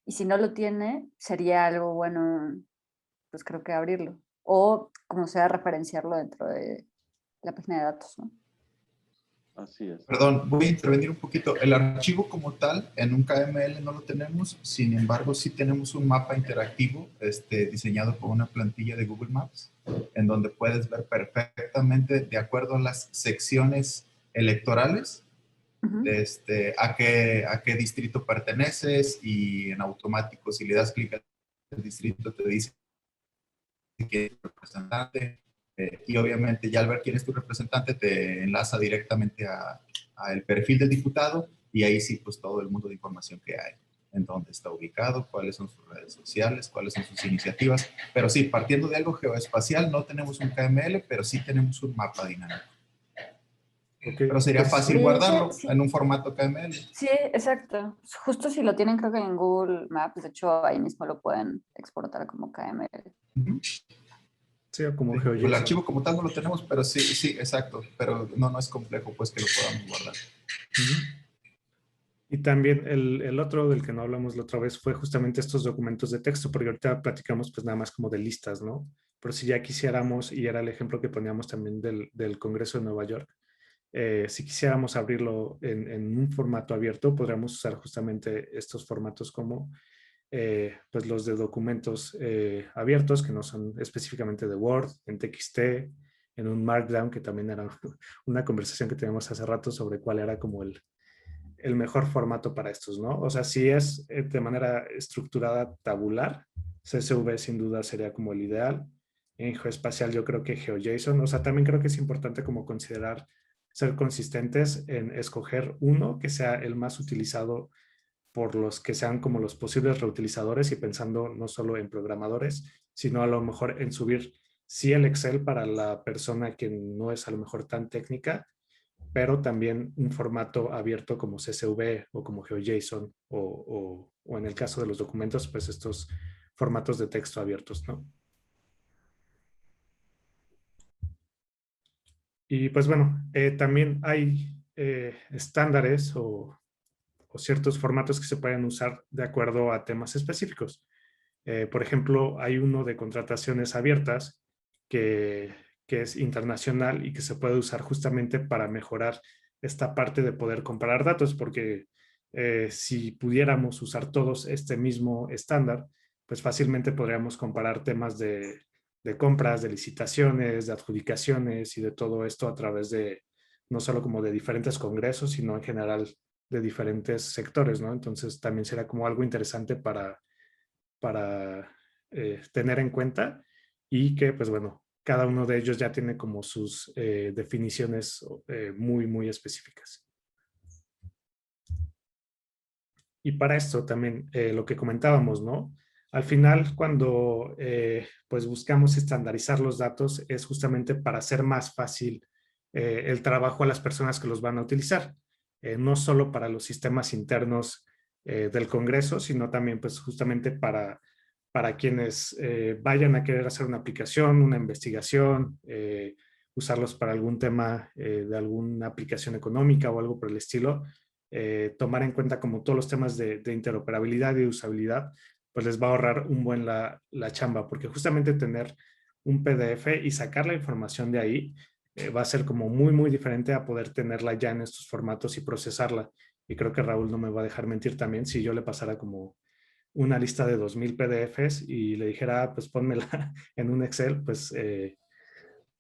C: y si no lo tiene, sería algo bueno, pues creo que abrirlo, o como sea, referenciarlo dentro de la página de datos, ¿no?
A: Así es.
F: Perdón, voy a intervenir un poquito. El archivo como tal, en un KML no lo tenemos, sin embargo, sí tenemos un mapa interactivo diseñado con una plantilla de Google Maps, en donde puedes ver perfectamente, de acuerdo a las secciones electorales, a qué distrito perteneces, y en automático, si le das clic al distrito, te dice quién es tu representante. Y obviamente ya al ver quién es tu representante te enlaza directamente a el perfil del diputado, y ahí sí pues todo el mundo de información que hay, en dónde está ubicado, cuáles son sus redes sociales, cuáles son sus iniciativas. Pero sí, partiendo de algo geoespacial, no tenemos un KML, pero sí tenemos un mapa dinámico. Okay. Pero sería fácil guardarlo en un formato KML.
C: Sí, exacto. Justo si lo tienen creo que en Google Maps, de hecho ahí mismo lo pueden exportar como KML.
D: Sí, como
F: GeoJSON. El archivo como tal no lo tenemos, pero sí, exacto. Pero no es complejo pues que lo podamos guardar.
D: Y también el otro del que no hablamos la otra vez fue justamente estos documentos de texto, porque ahorita platicamos pues nada más como de listas, ¿no? Pero si ya quisiéramos, y era el ejemplo que poníamos también del Congreso de Nueva York, si quisiéramos abrirlo en un formato abierto, podríamos usar justamente estos formatos como pues los de documentos abiertos, que no son específicamente de Word, en TXT, en un Markdown, que también era una conversación que teníamos hace rato sobre cuál era como el mejor formato para estos, ¿no? O sea, si es de manera estructurada tabular, CSV sin duda sería como el ideal. En geoespacial yo creo que GeoJSON, o sea, también creo que es importante como considerar ser consistentes en escoger uno que sea el más utilizado por los que sean como los posibles reutilizadores, y pensando no solo en programadores, sino a lo mejor en subir sí el Excel para la persona que no es a lo mejor tan técnica, pero también un formato abierto como CSV o como GeoJSON o en el caso de los documentos, pues estos formatos de texto abiertos, ¿no? Y pues bueno, también hay estándares o ciertos formatos que se pueden usar de acuerdo a temas específicos. Por ejemplo, hay uno de contrataciones abiertas que es internacional y que se puede usar justamente para mejorar esta parte de poder comparar datos, porque si pudiéramos usar todos este mismo estándar, pues fácilmente podríamos comparar temas de compras, de licitaciones, de adjudicaciones y de todo esto a través de no solo como de diferentes congresos, sino en general de diferentes sectores, ¿no? Entonces también será como algo interesante para tener en cuenta, y que pues bueno, cada uno de ellos ya tiene como sus definiciones muy, muy específicas. Y para esto también lo que comentábamos, ¿no? Al final, cuando pues buscamos estandarizar los datos, es justamente para hacer más fácil el trabajo a las personas que los van a utilizar. No solo para los sistemas internos del Congreso, sino también pues justamente para quienes vayan a querer hacer una aplicación, una investigación, usarlos para algún tema de alguna aplicación económica o algo por el estilo, tomar en cuenta como todos los temas de interoperabilidad y usabilidad, pues les va a ahorrar un buen la chamba, porque justamente tener un PDF y sacar la información de ahí va a ser como muy diferente a poder tenerla ya en estos formatos y procesarla. Y creo que Raúl no me va a dejar mentir también si yo le pasara como una lista de 2000 PDFs y le dijera, pues pónmela en un Excel, pues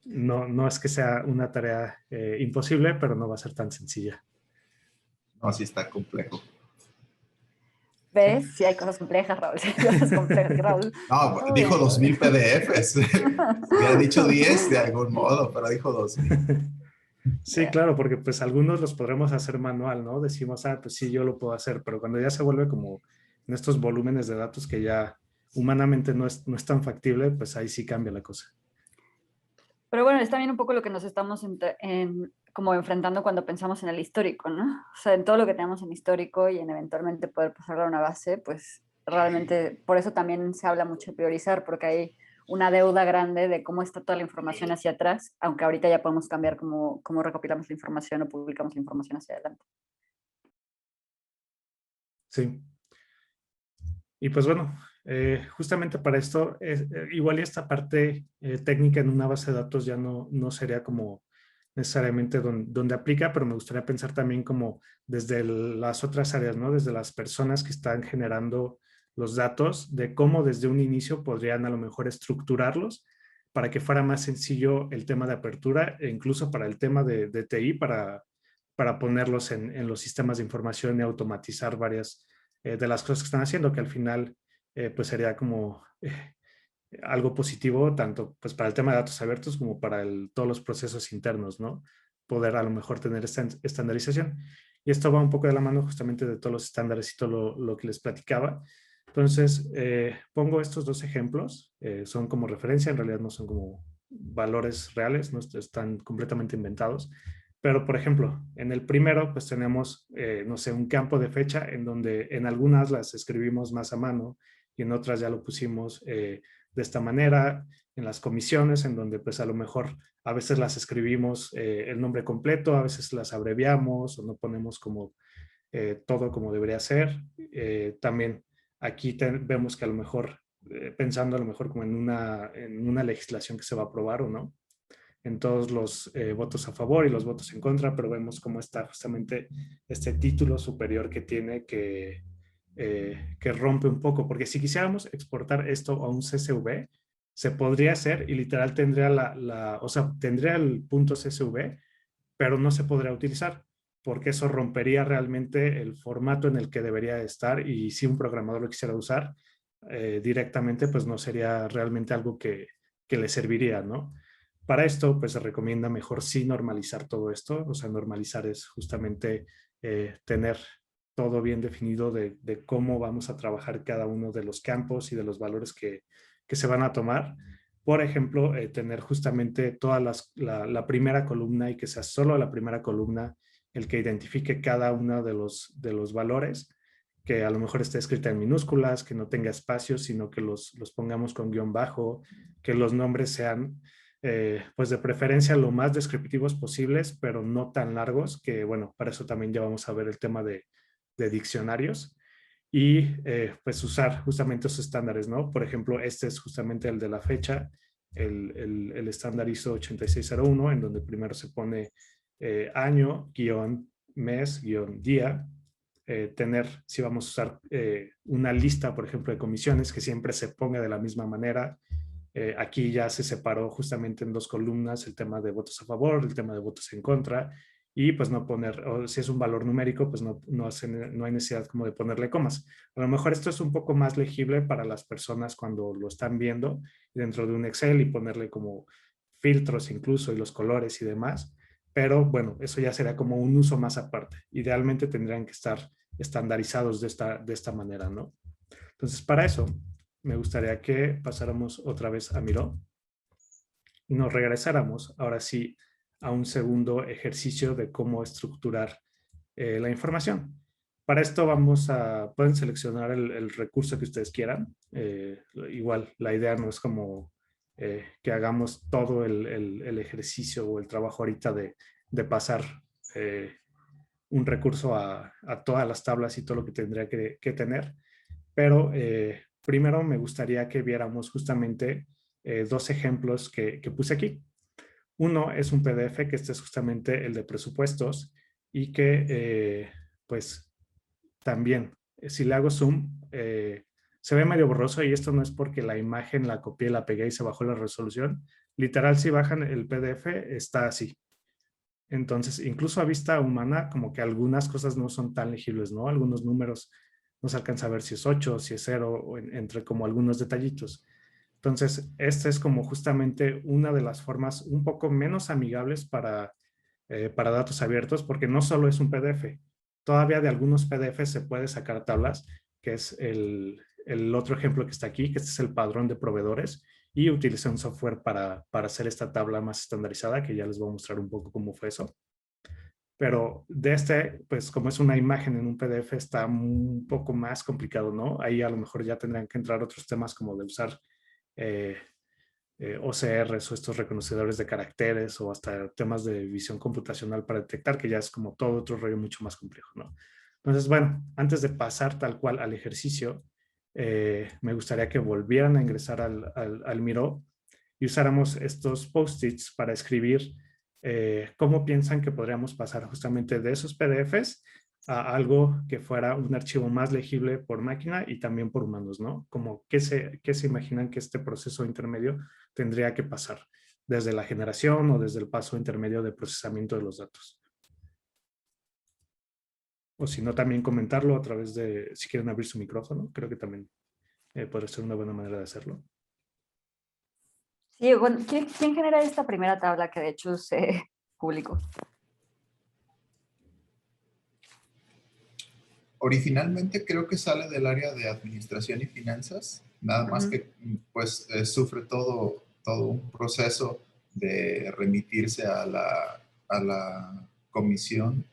D: no es que sea una tarea imposible, pero no va a ser tan sencilla.
F: No, sí está complejo.
C: ¿Ves? Sí hay cosas complejas, Raúl. Sí hay cosas complejas, Raúl.
F: No, dijo 2000 PDFs. Hubiera dicho 10 de algún modo, pero dijo 2000.
D: Sí, claro, porque pues algunos los podremos hacer manual, ¿no? Decimos, pues sí, yo lo puedo hacer, pero cuando ya se vuelve como en estos volúmenes de datos que ya humanamente no es tan factible, pues ahí sí cambia la cosa.
C: Pero bueno, es también un poco lo que nos estamos como enfrentando cuando pensamos en el histórico, ¿no? O sea, en todo lo que tenemos en histórico y en eventualmente poder pasarlo a una base, pues realmente por eso también se habla mucho de priorizar, porque hay una deuda grande de cómo está toda la información hacia atrás, aunque ahorita ya podemos cambiar cómo recopilamos la información o publicamos la información hacia adelante.
D: Sí. Y pues bueno, justamente para esto, igual y esta parte técnica en una base de datos ya no sería como necesariamente donde aplica, pero me gustaría pensar también como desde las otras áreas, ¿no? Desde las personas que están generando los datos, de cómo desde un inicio podrían a lo mejor estructurarlos para que fuera más sencillo el tema de apertura e incluso para el tema de TI, para ponerlos en los sistemas de información y automatizar varias de las cosas que están haciendo, que al final pues sería como algo positivo tanto pues para el tema de datos abiertos como para todos los procesos internos, ¿no? Poder a lo mejor tener esta estandarización. Y esto va un poco de la mano justamente de todos los estándares y todo lo que les platicaba. Entonces, pongo estos dos ejemplos, son como referencia, en realidad no son como valores reales, no están completamente inventados. Pero, por ejemplo, en el primero, pues tenemos, no sé, un campo de fecha en donde en algunas las escribimos más a mano y en otras ya lo pusimos de esta manera. En las comisiones, en donde pues a lo mejor a veces las escribimos el nombre completo, a veces las abreviamos o no ponemos como todo como debería ser. También aquí vemos que a lo mejor, pensando a lo mejor como en una legislación que se va a aprobar o no, en todos los votos a favor y los votos en contra, pero vemos cómo está justamente este título superior que tiene que rompe un poco, porque si quisiéramos exportar esto a un CSV, se podría hacer y literal tendría o sea, tendría el punto CSV, pero no se podría utilizar, porque eso rompería realmente el formato en el que debería estar y si un programador lo quisiera usar directamente, pues no sería realmente algo que le serviría, ¿no? Para esto, pues se recomienda mejor sí normalizar todo esto. O sea, normalizar es justamente tener todo bien definido de cómo vamos a trabajar cada uno de los campos y de los valores que se van a tomar. Por ejemplo, tener justamente toda la primera columna y que sea solo la primera columna el que identifique cada uno de los valores, que a lo mejor esté escrita en minúsculas, que no tenga espacios, sino que los pongamos con guión bajo, que los nombres sean pues de preferencia lo más descriptivos posibles, pero no tan largos, que bueno, para eso también ya vamos a ver el tema de diccionarios y pues usar justamente esos estándares, ¿no? Por ejemplo, este es justamente el de la fecha, el estándar ISO 8601, en donde primero se pone año, guión, mes, guión, día, tener, si vamos a usar una lista, por ejemplo, de comisiones, que siempre se ponga de la misma manera. Aquí ya se separó justamente en dos columnas el tema de votos a favor, el tema de votos en contra, y pues no poner, o si es un valor numérico, pues no hay necesidad como de ponerle comas. A lo mejor esto es un poco más legible para las personas cuando lo están viendo dentro de un Excel y ponerle como filtros incluso y los colores y demás, pero bueno, eso ya será como un uso más aparte. Idealmente tendrían que estar estandarizados de esta manera, ¿no? Entonces, para eso, me gustaría que pasáramos otra vez a Miro y nos regresáramos ahora sí a un segundo ejercicio de cómo estructurar la información. Para esto pueden seleccionar el recurso que ustedes quieran. Igual, la idea no es como que hagamos todo el ejercicio o el trabajo ahorita de pasar un recurso a todas las tablas y todo lo que tendría que tener. Pero primero me gustaría que viéramos justamente dos ejemplos que puse aquí. Uno es un PDF, que este es justamente el de presupuestos y que pues también, si le hago zoom, se ve medio borroso y esto no es porque la imagen la copié, la pegué y se bajó la resolución. Literal, si bajan el PDF, está así. Entonces, incluso a vista humana, como que algunas cosas no son tan legibles, ¿no? Algunos números no se alcanza a ver si es 8, si es 0, o entre como algunos detallitos. Entonces, esta es como justamente una de las formas un poco menos amigables para datos abiertos, porque no solo es un PDF. Todavía de algunos PDFs se puede sacar tablas, que es el otro ejemplo que está aquí, que este es el padrón de proveedores, y utilicé un software para hacer esta tabla más estandarizada, que ya les voy a mostrar un poco cómo fue eso. Pero pues como es una imagen en un PDF, está un poco más complicado, ¿no? Ahí a lo mejor ya tendrán que entrar otros temas como de usar OCRs o estos reconocedores de caracteres o hasta temas de visión computacional para detectar, que ya es como todo otro rollo mucho más complejo, ¿no? Entonces, bueno, antes de pasar tal cual al ejercicio, me gustaría que volvieran a ingresar al Miro y usáramos estos post-its para escribir cómo piensan que podríamos pasar justamente de esos PDFs a algo que fuera un archivo más legible por máquina y también por humanos, ¿no? Como qué se imaginan que este proceso intermedio tendría que pasar desde la generación o desde el paso intermedio de procesamiento de los datos. O si no, también comentarlo a través de, si quieren abrir su micrófono, creo que también podría ser una buena manera de hacerlo.
C: Sí, bueno, ¿quién genera esta primera tabla que de hecho se publicó?
F: Originalmente creo que sale del área de administración y finanzas, nada más que pues sufre todo un proceso de remitirse a la comisión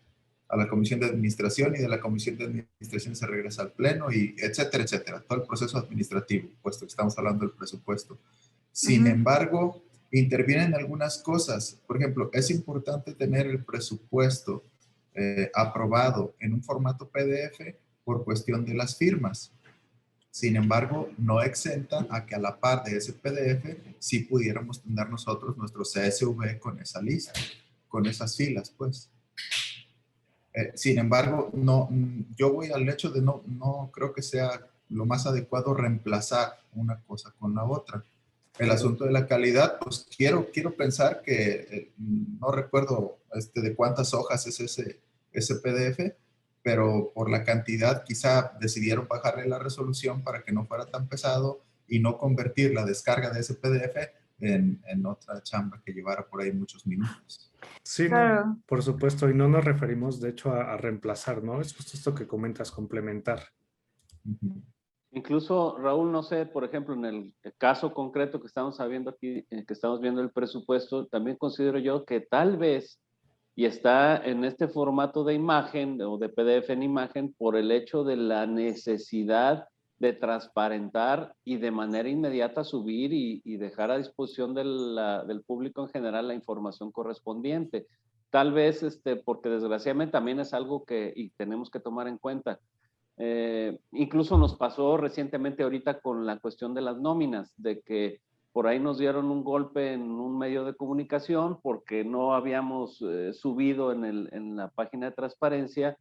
F: de administración, y de la comisión de administración se regresa al pleno, y etcétera, etcétera. Todo el proceso administrativo, puesto que estamos hablando del presupuesto. Sin embargo, intervienen algunas cosas. Por ejemplo, es importante tener el presupuesto aprobado en un formato PDF por cuestión de las firmas. Sin embargo, no exenta a que a la par de ese PDF sí pudiéramos tener nosotros nuestro CSV con esa lista, con esas filas, pues. Sin embargo, yo voy al hecho de no creo que sea lo más adecuado reemplazar una cosa con la otra. El asunto de la calidad, pues quiero pensar que, no recuerdo de cuántas hojas es ese PDF, pero por la cantidad quizá decidieron bajarle la resolución para que no fuera tan pesado y no convertir la descarga de ese PDF en otra chamba que llevara por ahí muchos minutos.
D: Sí, claro. No, por supuesto, y no nos referimos de hecho a reemplazar, ¿no? Es justo esto que comentas, complementar.
A: Incluso, Raúl, no sé, por ejemplo, en el caso concreto que estamos viendo aquí, que estamos viendo el presupuesto, también considero yo que tal vez, y está en este formato de imagen o de PDF en imagen, por el hecho de la necesidad de transparentar y de manera inmediata subir y dejar a disposición del público en general la información correspondiente. Tal vez, porque desgraciadamente también es algo que tenemos que tomar en cuenta. Incluso nos pasó recientemente ahorita con la cuestión de las nóminas, de que por ahí nos dieron un golpe en un medio de comunicación porque no habíamos subido en la página de transparencia,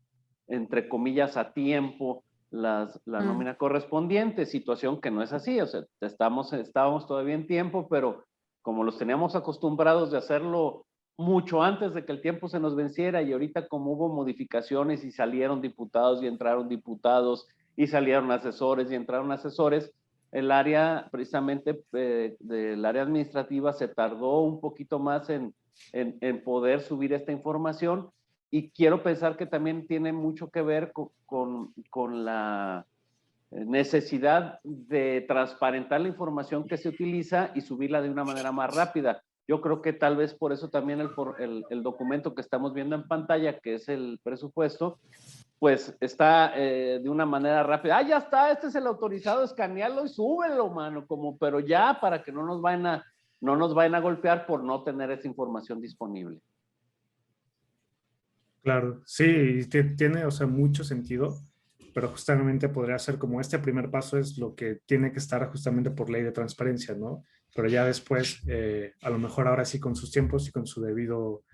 A: entre comillas, a tiempo la nómina correspondiente, situación que no es así. O sea, estábamos todavía en tiempo, pero como los teníamos acostumbrados de hacerlo mucho antes de que el tiempo se nos venciera, y ahorita como hubo modificaciones y salieron diputados y entraron diputados y salieron asesores y entraron asesores, el área precisamente del área administrativa se tardó un poquito más en poder subir esta información, y quiero pensar que también tiene mucho que ver con la necesidad de transparentar la información que se utiliza y subirla de una manera más rápida. Yo creo que tal vez por eso también el documento que estamos viendo en pantalla, que es el presupuesto, pues está de una manera rápida. Ya está, este es el autorizado, escanealo y súbelo, mano, pero ya para que no nos vayan a golpear por no tener esa información disponible.
D: Claro, sí, tiene, o sea, mucho sentido, pero justamente podría ser como este primer paso es lo que tiene que estar justamente por ley de transparencia, ¿no? Pero ya después, a lo mejor ahora sí con sus tiempos y con su debido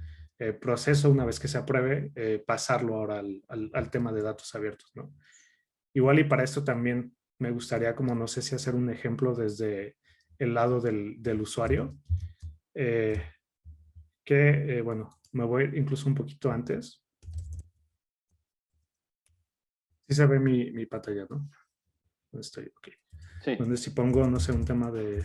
D: proceso, una vez que se apruebe, pasarlo ahora al tema de datos abiertos, ¿no? Igual y para esto también me gustaría, como no sé si hacer un ejemplo desde el lado del usuario, bueno, me voy incluso un poquito antes. Sí se ve mi pantalla, ¿no? ¿Dónde estoy? Ok.
A: Sí.
D: Donde si pongo, no sé, un tema de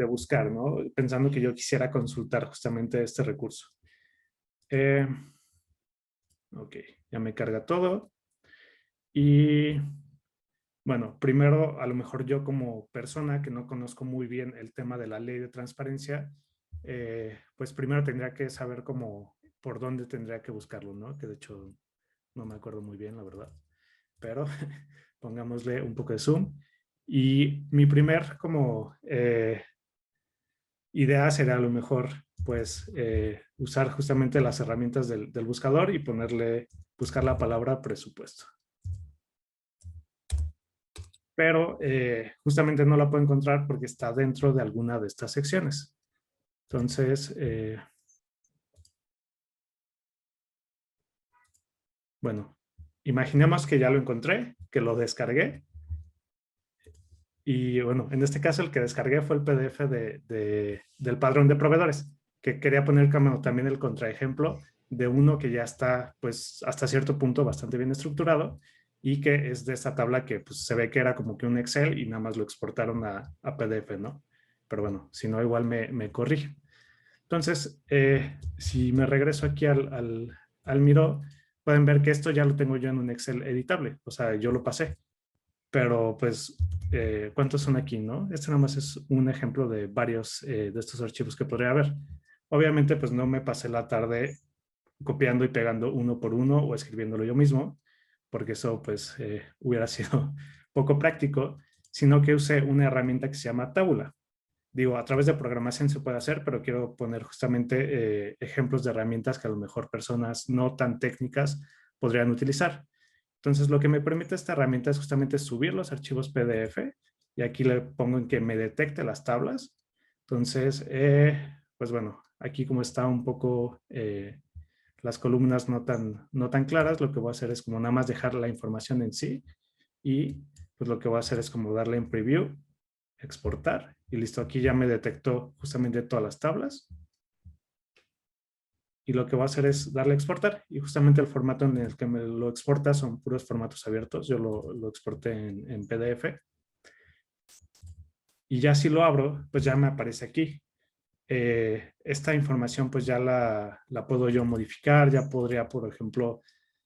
D: buscar, ¿no? Pensando que yo quisiera consultar justamente este recurso. Ok, ya me carga todo. Y bueno, primero, a lo mejor yo como persona que no conozco muy bien el tema de la ley de transparencia, pues primero tendría que saber cómo, por dónde tendría que buscarlo, ¿no? Que de hecho no me acuerdo muy bien, la verdad. Pero pongámosle un poco de zoom. Y mi primer como idea sería a lo mejor pues usar justamente las herramientas del buscador y buscar la palabra presupuesto. Pero justamente no la puedo encontrar porque está dentro de alguna de estas secciones. Entonces, bueno, imaginemos que ya lo encontré, que lo descargué. Y bueno, en este caso el que descargué fue el PDF del padrón de proveedores, que quería poner como también el contraejemplo de uno que ya está pues hasta cierto punto bastante bien estructurado y que es de esta tabla que pues se ve que era como que un Excel y nada más lo exportaron a PDF, ¿no? Pero bueno, si no igual me corrige. Entonces, si me regreso aquí al Miro, pueden ver que esto ya lo tengo yo en un Excel editable, o sea, yo lo pasé. Pero pues, ¿cuántos son aquí, no? Este nada más es un ejemplo de varios de estos archivos que podría haber. Obviamente, pues no me pasé la tarde copiando y pegando uno por uno o escribiéndolo yo mismo, porque eso pues hubiera sido poco práctico, sino que usé una herramienta que se llama Tabula. Digo, a través de programación se puede hacer, pero quiero poner justamente ejemplos de herramientas que a lo mejor personas no tan técnicas podrían utilizar. Entonces, lo que me permite esta herramienta es justamente subir los archivos PDF y aquí le pongo en que me detecte las tablas. Entonces, pues bueno, aquí como está un poco las columnas no tan claras, lo que voy a hacer es como nada más dejar la información en sí y pues lo que voy a hacer es como darle en preview, exportar y listo. Aquí ya me detectó justamente todas las tablas. Y lo que voy a hacer es darle a exportar y justamente el formato en el que me lo exporta son puros formatos abiertos. Yo lo exporté en PDF. Y ya si lo abro, pues ya me aparece aquí. Esta información pues ya la puedo yo modificar. Ya podría, por ejemplo,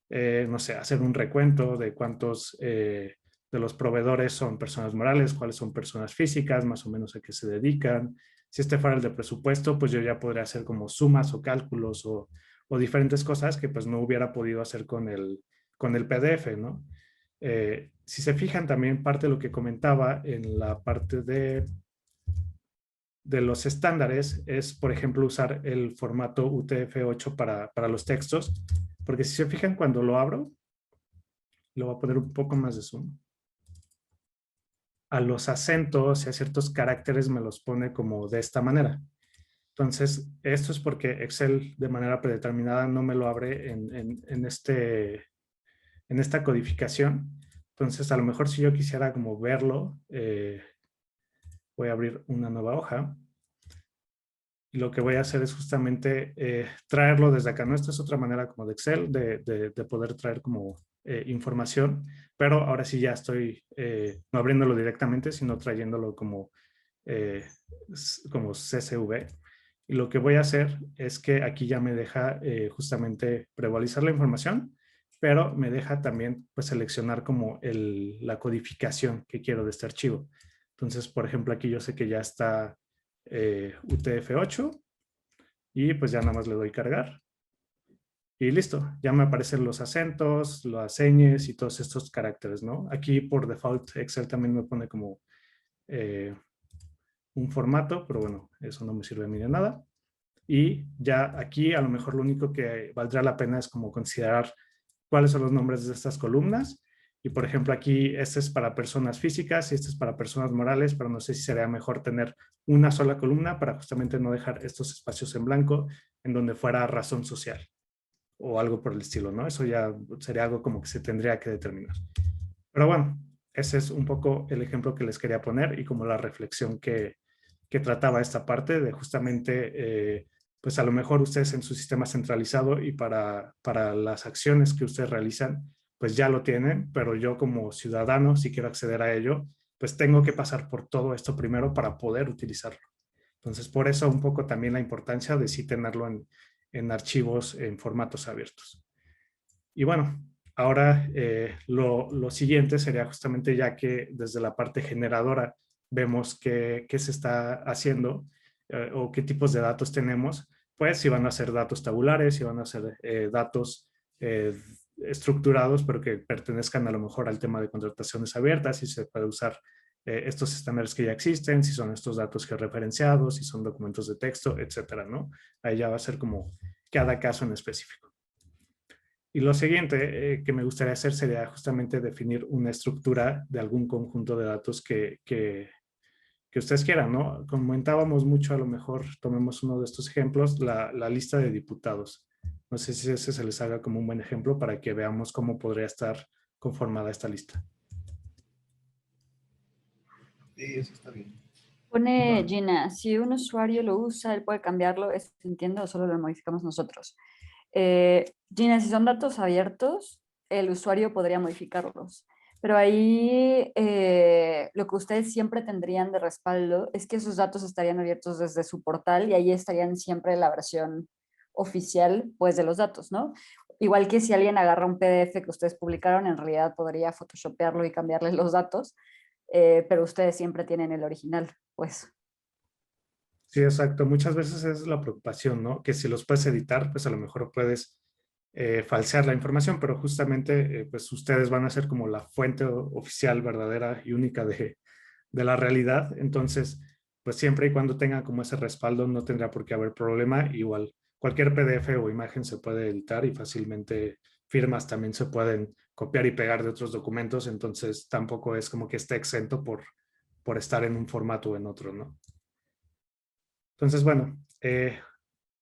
D: no sé, hacer un recuento de cuántos de los proveedores son personas morales, cuáles son personas físicas, más o menos a qué se dedican. Si este fuera el de presupuesto, pues yo ya podría hacer como sumas o cálculos o diferentes cosas que pues no hubiera podido hacer con el PDF, ¿no? Si se fijan también parte de lo que comentaba en la parte de los estándares es, por ejemplo, usar el formato UTF-8 para los textos, porque si se fijan cuando lo abro, le voy a poner un poco más de zoom. A los acentos y a ciertos caracteres me los pone como de esta manera. Entonces, esto es porque Excel de manera predeterminada no me lo abre en esta codificación. Entonces, a lo mejor si yo quisiera como verlo, voy a abrir una nueva hoja. Y lo que voy a hacer es justamente traerlo desde acá. ¿No? Esta es otra manera como de Excel de poder traer como información, pero ahora sí ya estoy no abriéndolo directamente, sino trayéndolo como CSV. Y lo que voy a hacer es que aquí ya me deja justamente previsualizar la información, pero me deja también pues seleccionar como la codificación que quiero de este archivo. Entonces, por ejemplo, aquí yo sé que ya está UTF-8. y pues ya nada más le doy cargar. Y listo, ya me aparecen los acentos, las señas y todos estos caracteres, ¿no? Aquí por default Excel también me pone como un formato, pero bueno, eso no me sirve a mí de nada. Y ya aquí a lo mejor lo único que valdrá la pena es como considerar cuáles son los nombres de estas columnas. Y por ejemplo aquí este es para personas físicas y este es para personas morales, pero no sé si sería mejor tener una sola columna para justamente no dejar estos espacios en blanco en donde fuera razón social o algo por el estilo, ¿no? Eso ya sería algo como que se tendría que determinar. Pero bueno, ese es un poco el ejemplo que les quería poner y como la reflexión que trataba esta parte de justamente, pues a lo mejor ustedes en su sistema centralizado y para las acciones que ustedes realizan, pues ya lo tienen, pero yo como ciudadano, si quiero acceder a ello, pues tengo que pasar por todo esto primero para poder utilizarlo. Entonces, por eso un poco también la importancia de sí tenerlo en archivos en formatos abiertos. Y bueno, ahora lo siguiente sería justamente ya que desde la parte generadora vemos qué se está haciendo o qué tipos de datos tenemos, pues si van a ser datos tabulares, si van a ser datos estructurados, pero que pertenezcan a lo mejor al tema de contrataciones abiertas, si se puede usar estos estándares que ya existen, si son estos datos georreferenciados, si son documentos de texto, etcétera, ¿no? Ahí ya va a ser como cada caso en específico. Y lo siguiente que me gustaría hacer sería justamente definir una estructura de algún conjunto de datos que ustedes quieran, ¿no? Comentábamos mucho, a lo mejor tomemos uno de estos ejemplos, la lista de diputados. No sé si ese se les haga como un buen ejemplo para que veamos cómo podría estar conformada esta lista.
F: Sí, eso está bien.
C: Pone Gina, si un usuario lo usa, él puede cambiarlo, ¿eso se entiende o solo lo modificamos nosotros? Gina, si son datos abiertos, el usuario podría modificarlos. Pero ahí lo que ustedes siempre tendrían de respaldo es que esos datos estarían abiertos desde su portal y ahí estarían siempre la versión oficial pues, de los datos, ¿no? Igual que si alguien agarra un PDF que ustedes publicaron, en realidad podría photoshopearlo y cambiarle los datos, pero ustedes siempre tienen el original, pues.
D: Sí, exacto. Muchas veces es la preocupación, ¿no? Que si los puedes editar, pues a lo mejor puedes falsear la información, pero justamente pues ustedes van a ser como la fuente oficial, verdadera y única de la realidad. Entonces, pues siempre y cuando tengan como ese respaldo no tendrá por qué haber problema. Igual cualquier PDF o imagen se puede editar y fácilmente firmas también se pueden copiar y pegar de otros documentos. Entonces tampoco es como que esté exento por estar en un formato o en otro, ¿no? Entonces, bueno,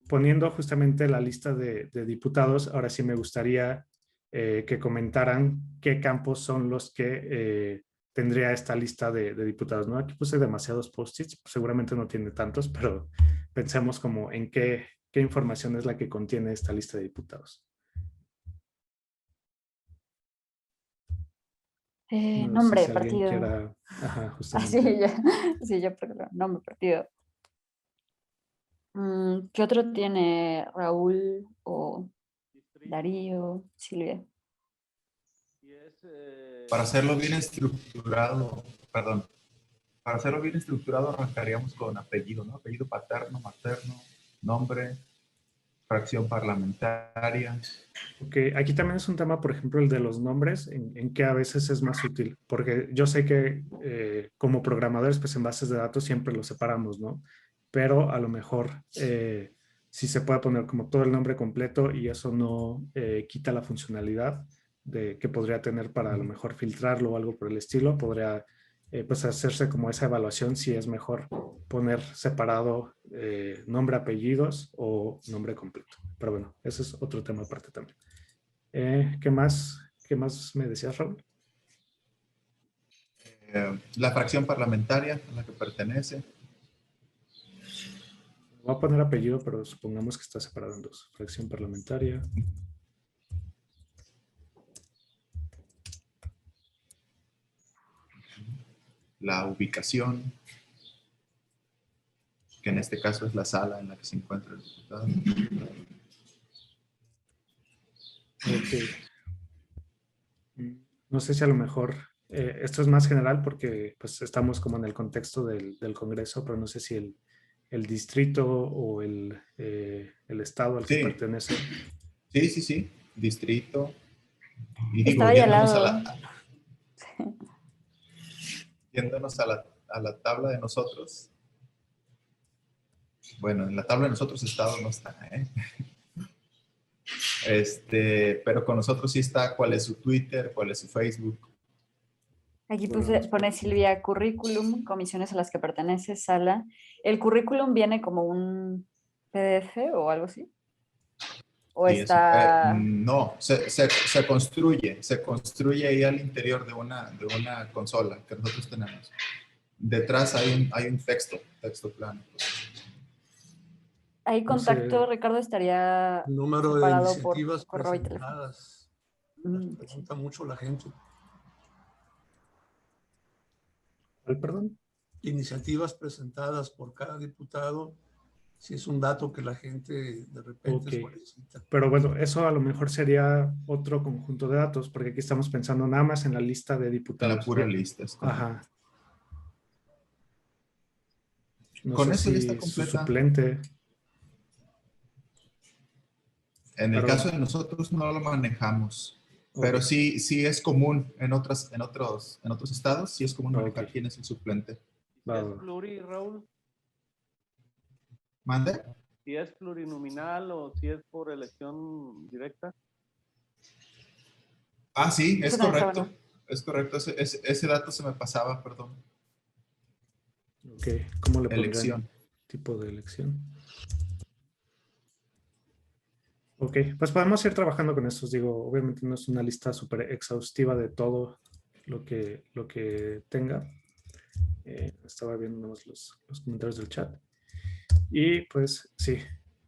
D: poniendo justamente la lista de diputados, ahora sí me gustaría que comentaran qué campos son los que tendría esta lista de diputados, ¿no? Aquí puse demasiados post-its, seguramente no tiene tantos, pero pensemos como en qué información es la que contiene esta lista de diputados. No
C: Nombre,
D: sé si
C: partido.
D: quiera... Ajá, justamente.
C: Sí, yo prefiero nombre, partido. ¿Qué otro tiene Raúl o Darío, Silvia?
F: Para hacerlo bien estructurado, perdón, para hacerlo bien estructurado arrancaríamos con apellido, ¿no? Apellido paterno, materno, nombre, fracción parlamentaria.
D: Ok, aquí también es un tema, por ejemplo, el de los nombres, en que a veces es más útil, porque yo sé que como programadores, pues en bases de datos siempre los separamos, ¿no? Pero a lo mejor si se puede poner como todo el nombre completo y eso no quita la funcionalidad que podría tener para a lo mejor filtrarlo o algo por el estilo, podría pues hacerse como esa evaluación si es mejor poner separado nombre, apellidos o nombre completo. Pero bueno, ese es otro tema aparte también. ¿Qué más me decías, Raúl?
F: La fracción parlamentaria a la que pertenece.
D: Voy a poner apellido, pero supongamos que está separado en dos. Fracción parlamentaria.
F: La ubicación, que en este caso es la sala en la que se encuentra el diputado.
D: Ok. No sé si a lo mejor esto es más general porque pues estamos como en el contexto del Congreso, pero no sé si distrito o el estado al que pertenece.
F: Sí. Distrito. Y digo,
C: Estaba ahí al lado.
F: Yéndonos a la tabla de nosotros. Bueno, en la tabla de nosotros estado no está, ¿eh? Pero con nosotros sí está cuál es su Twitter, cuál es su Facebook.
C: Aquí pone Silvia currículum, comisiones a las que pertenece, sala. ¿El currículum viene como un PDF o algo así? ¿O
F: Sí,
C: está...?
F: No, se construye ahí al interior de una consola que nosotros tenemos. Detrás hay un texto plano.
C: Ahí contacto, Ricardo, estaría
E: número de
C: separado
E: iniciativas
C: por correo y teléfono.
E: presentadas. Nos pregunta mucho la gente.
D: ¿Cuál, perdón?
E: Iniciativas presentadas por cada diputado, si es un dato que la gente de repente solicita.
D: Pero bueno, eso a lo mejor sería otro conjunto de datos, porque aquí estamos pensando nada más en la lista de diputados.
F: En la pura lista.
D: Ajá. No
F: con
D: sé
F: eso
D: si
F: ya está completa.
D: Su suplente.
F: En el caso de nosotros no lo manejamos, pero sí es común en otros estados, sí es común manejar quién es el suplente.
A: ¿Si es pluri, Raúl?
F: ¿Mande?
A: ¿Si es plurinominal o si es por elección directa?
F: Ah, sí, es correcto. Es correcto, ese dato se me pasaba, perdón.
D: Ok, ¿cómo le pondrían?
F: Elección.
D: Tipo de elección. Ok, pues podemos ir trabajando con estos. Digo, obviamente no es una lista súper exhaustiva de todo lo que tenga. Estaba viendo los comentarios del chat. Y pues sí,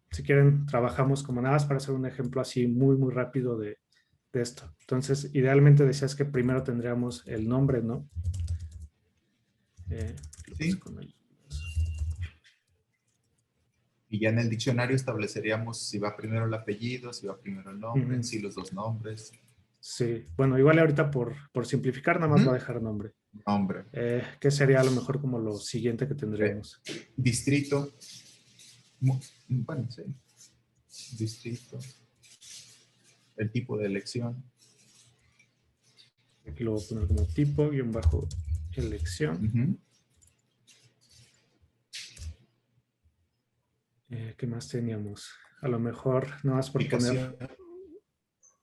D: si quieren, trabajamos como nada más para hacer un ejemplo así muy, muy rápido de esto. Entonces, idealmente decías que primero tendríamos el nombre, ¿no?
F: Sí. Y ya en el diccionario estableceríamos si va primero el apellido, si va primero el nombre, si los dos nombres.
D: Sí, bueno, igual ahorita por simplificar nada más va a dejar nombre.
F: Nombre.
D: ¿Qué sería a lo mejor como lo siguiente que tendríamos?
F: Distrito. Bueno, sí. Distrito. El tipo de elección.
D: Aquí lo voy a poner como tipo, _elección. ¿Qué más teníamos? A lo mejor nada más por poner...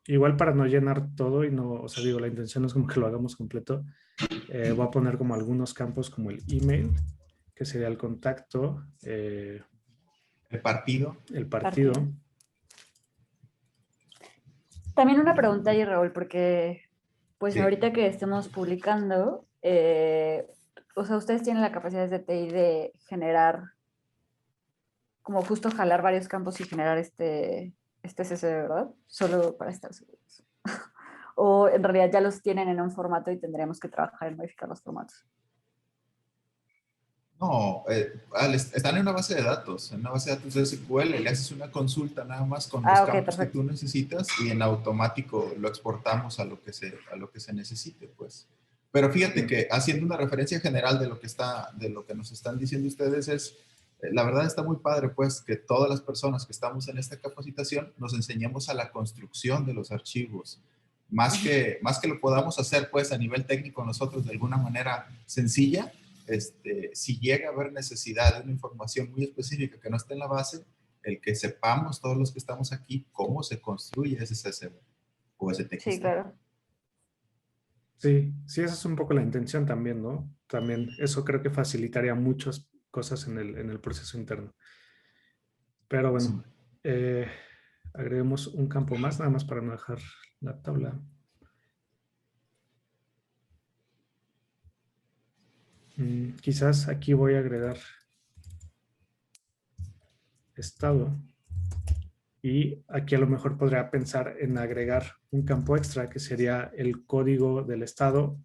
D: Igual para no llenar todo y no, o sea, digo, la intención es como que lo hagamos completo. Voy a poner como algunos campos como el email, que sería el contacto.
F: El partido.
D: El partido.
C: También una pregunta ahí, Raúl, porque pues
F: Sí.
C: ahorita que estemos publicando, o sea, ustedes tienen la capacidad de TI de generar, como justo jalar varios campos y generar este CSV, ¿verdad? Solo para estar seguros. O en realidad ya los tienen en un formato y tendríamos que trabajar en modificar los formatos.
F: No, están en una base de datos. En una base de datos de SQL le haces una consulta nada más con los campos que tú necesitas y en automático lo exportamos a lo que se necesite, pues. Pero fíjate que haciendo una referencia general de lo que nos están diciendo ustedes la verdad está muy padre, pues, que todas las personas que estamos en esta capacitación nos enseñemos a la construcción de los archivos. Más que lo podamos hacer, pues, a nivel técnico nosotros de alguna manera sencilla, si llega a haber necesidad de una información muy específica que no esté en la base, el que sepamos todos los que estamos aquí cómo se construye ese CSV o ese TXT.
C: Sí, claro.
D: Sí, esa es un poco la intención también, ¿no? También eso creo que facilitaría muchas cosas en el proceso interno. Pero bueno, sí. Agreguemos un campo más, nada más para no dejar la tabla. Quizás aquí voy a agregar estado. Y aquí a lo mejor podría pensar en agregar un campo extra que sería el código del estado.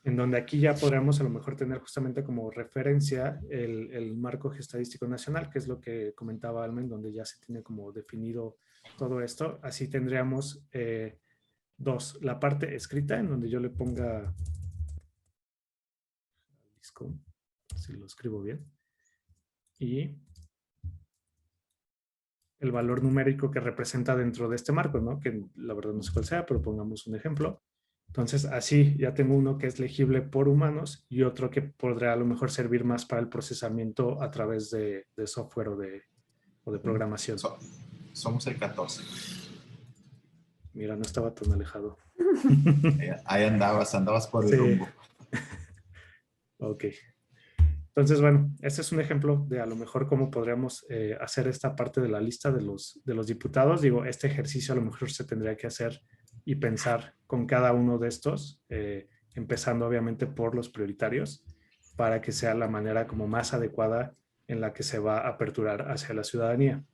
D: En donde aquí ya podríamos a lo mejor tener justamente como referencia el marco geoestadístico nacional, que es lo que comentaba Almen, donde ya se tiene como definido todo esto. Así tendríamos dos, la parte escrita en donde yo le ponga underscore, si lo escribo bien, y el valor numérico que representa dentro de este marco, ¿no? Que la verdad no sé cuál sea, pero pongamos un ejemplo. Entonces, así ya tengo uno que es legible por humanos y otro que podrá a lo mejor servir más para el procesamiento a través de software o de programación.
F: Somos el 14.
D: Mira, no estaba tan alejado.
F: Ahí andabas por el rumbo.
D: Ok. Entonces, bueno, este es un ejemplo de a lo mejor cómo podríamos hacer esta parte de la lista de los diputados. Digo, este ejercicio a lo mejor se tendría que hacer y pensar con cada uno de estos, empezando obviamente por los prioritarios, para que sea la manera como más adecuada en la que se va a aperturar hacia la ciudadanía.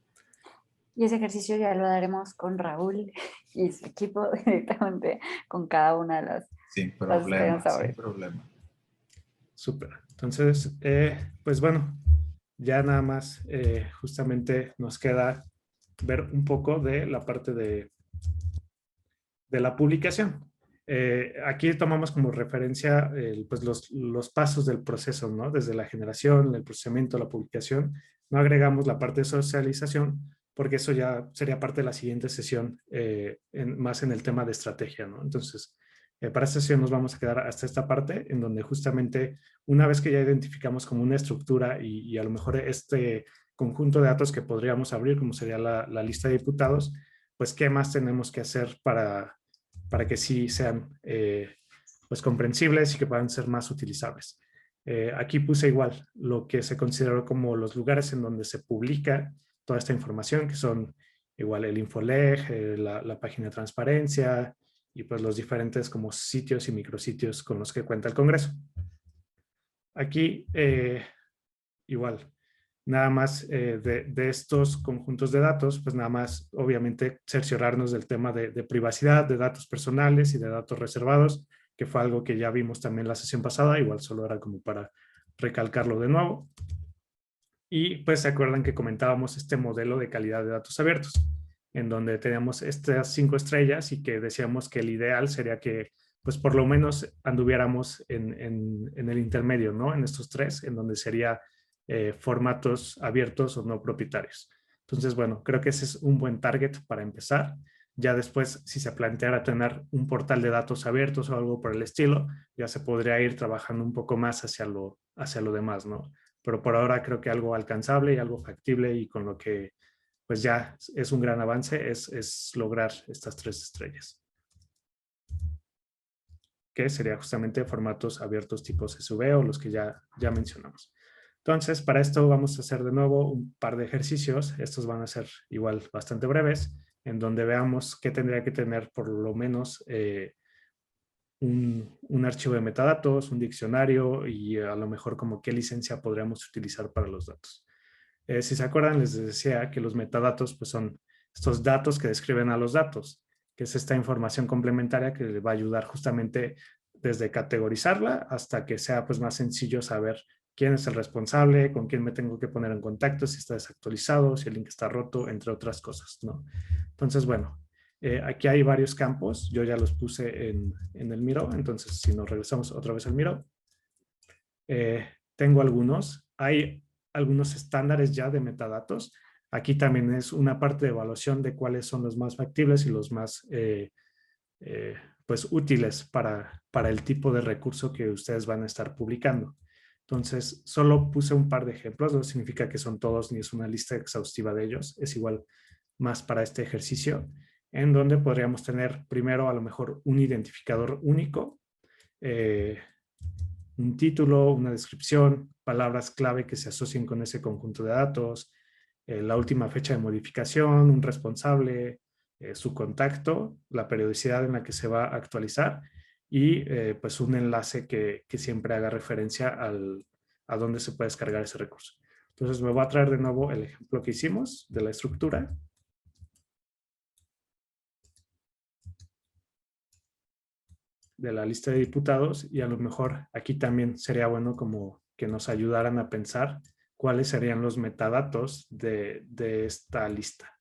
C: Y ese ejercicio ya lo haremos con Raúl y su equipo directamente con cada una de las...
F: Sin problema, sin problema.
D: Súper. Entonces, pues bueno, ya nada más justamente nos queda ver un poco de la parte de la publicación. Aquí tomamos como referencia pues los pasos del proceso, ¿no? Desde la generación, el procesamiento, la publicación. No agregamos la parte de socialización porque eso ya sería parte de la siguiente sesión, más en el tema de estrategia, ¿no? Entonces, para esta sesión nos vamos a quedar hasta esta parte en donde justamente una vez que ya identificamos como una estructura y a lo mejor este conjunto de datos que podríamos abrir, como sería la lista de diputados, pues qué más tenemos que hacer para que sí sean pues comprensibles y que puedan ser más utilizables. Aquí puse igual lo que se consideró como los lugares en donde se publica toda esta información, que son igual el Infoleg, la página de transparencia y pues los diferentes como sitios y micrositios con los que cuenta el Congreso. Aquí igual, nada más de estos conjuntos de datos, pues nada más obviamente cerciorarnos del tema de privacidad, de datos personales y de datos reservados, que fue algo que ya vimos también la sesión pasada, igual solo era como para recalcarlo de nuevo. Y pues se acuerdan que comentábamos este modelo de calidad de datos abiertos, en donde teníamos estas 5 estrellas y que decíamos que el ideal sería que pues por lo menos anduviéramos en el intermedio, ¿no? En estos 3, en donde sería formatos abiertos o no propietarios. Entonces, bueno, creo que ese es un buen target para empezar. Ya después, si se planteara tener un portal de datos abiertos o algo por el estilo, ya se podría ir trabajando un poco más hacia lo demás, ¿no? Pero por ahora creo que algo alcanzable y algo factible y con lo que pues ya es un gran avance es lograr estas 3 estrellas. Que sería justamente formatos abiertos tipo CSV o los que ya mencionamos. Entonces, para esto vamos a hacer de nuevo un par de ejercicios. Estos van a ser igual bastante breves, en donde veamos qué tendría que tener por lo menos un archivo de metadatos, un diccionario y a lo mejor como qué licencia podríamos utilizar para los datos. Si se acuerdan, les decía que los metadatos pues son estos datos que describen a los datos, que es esta información complementaria que le va a ayudar justamente desde categorizarla hasta que sea pues más sencillo saber quién es el responsable, con quién me tengo que poner en contacto, si está desactualizado, si el link está roto, entre otras cosas, ¿no? Entonces, bueno, aquí hay varios campos, yo ya los puse en el Miro, entonces si nos regresamos otra vez al Miro, tengo algunos, hay algunos estándares ya de metadatos. Aquí también es una parte de evaluación de cuáles son los más factibles y los más pues útiles para el tipo de recurso que ustedes van a estar publicando. Entonces, solo puse un par de ejemplos, no significa que son todos ni es una lista exhaustiva de ellos, es igual más para este ejercicio, en donde podríamos tener primero a lo mejor un identificador único, un título, una descripción, palabras clave que se asocien con ese conjunto de datos, la última fecha de modificación, un responsable, su contacto, la periodicidad en la que se va a actualizar y pues un enlace que siempre haga referencia a dónde se puede descargar ese recurso. Entonces me voy a traer de nuevo el ejemplo que hicimos de la estructura. De la lista de diputados y a lo mejor aquí también sería bueno como que nos ayudaran a pensar cuáles serían los metadatos de esta lista.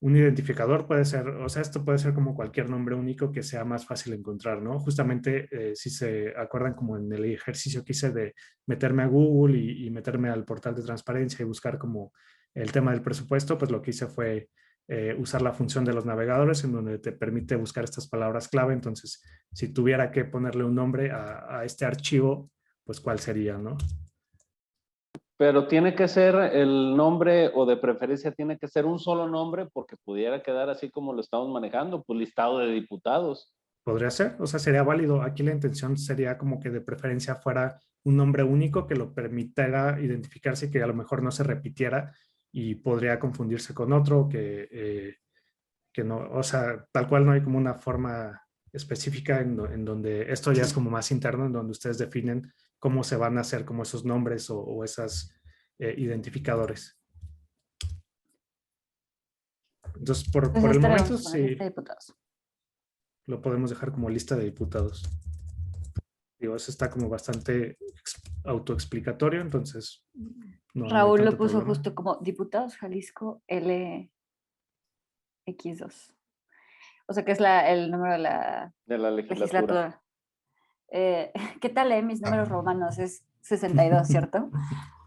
D: un identificador puede ser, o sea, esto puede ser como cualquier nombre único que sea más fácil de encontrar, ¿no? Justamente, si se acuerdan como en el ejercicio que hice de meterme a Google y meterme al portal de transparencia y buscar como el tema del presupuesto, pues lo que hice fue usar la función de los navegadores en donde te permite buscar estas palabras clave. Entonces, si tuviera que ponerle un nombre a este archivo, pues ¿cuál sería, no?
A: Pero tiene que ser el nombre, o de preferencia tiene que ser un solo nombre, porque pudiera quedar así como lo estamos manejando, pues listado de diputados.
D: Podría ser, o sea, sería válido. Aquí la intención sería como que de preferencia fuera un nombre único que lo permitiera identificarse y que a lo mejor no se repitiera y podría confundirse con otro que no, o sea, tal cual no hay como una forma específica en donde esto ya es como más interno, en donde ustedes definen cómo se van a hacer como esos nombres o esas identificadores. Entonces, por el momento, sí, lo podemos dejar como lista de diputados. Digo, eso está como bastante autoexplicatorio, entonces no
C: Raúl
D: hay
C: lo
D: tanto
C: puso
D: problema.
C: justo como Diputados Jalisco LX2. O sea que es el número de la legislatura. ¿Qué tal, mis números romanos? Es 62, ¿cierto?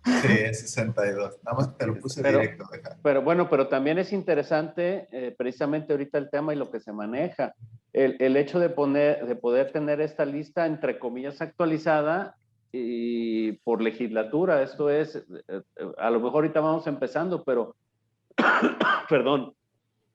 F: Sí, es 62. Nada más te lo puse directo.
A: Pero bueno, pero también es interesante precisamente ahorita el tema y lo que se maneja. El hecho de poder tener esta lista, entre comillas, actualizada y por legislatura. Esto es, a lo mejor ahorita vamos empezando, pero, perdón,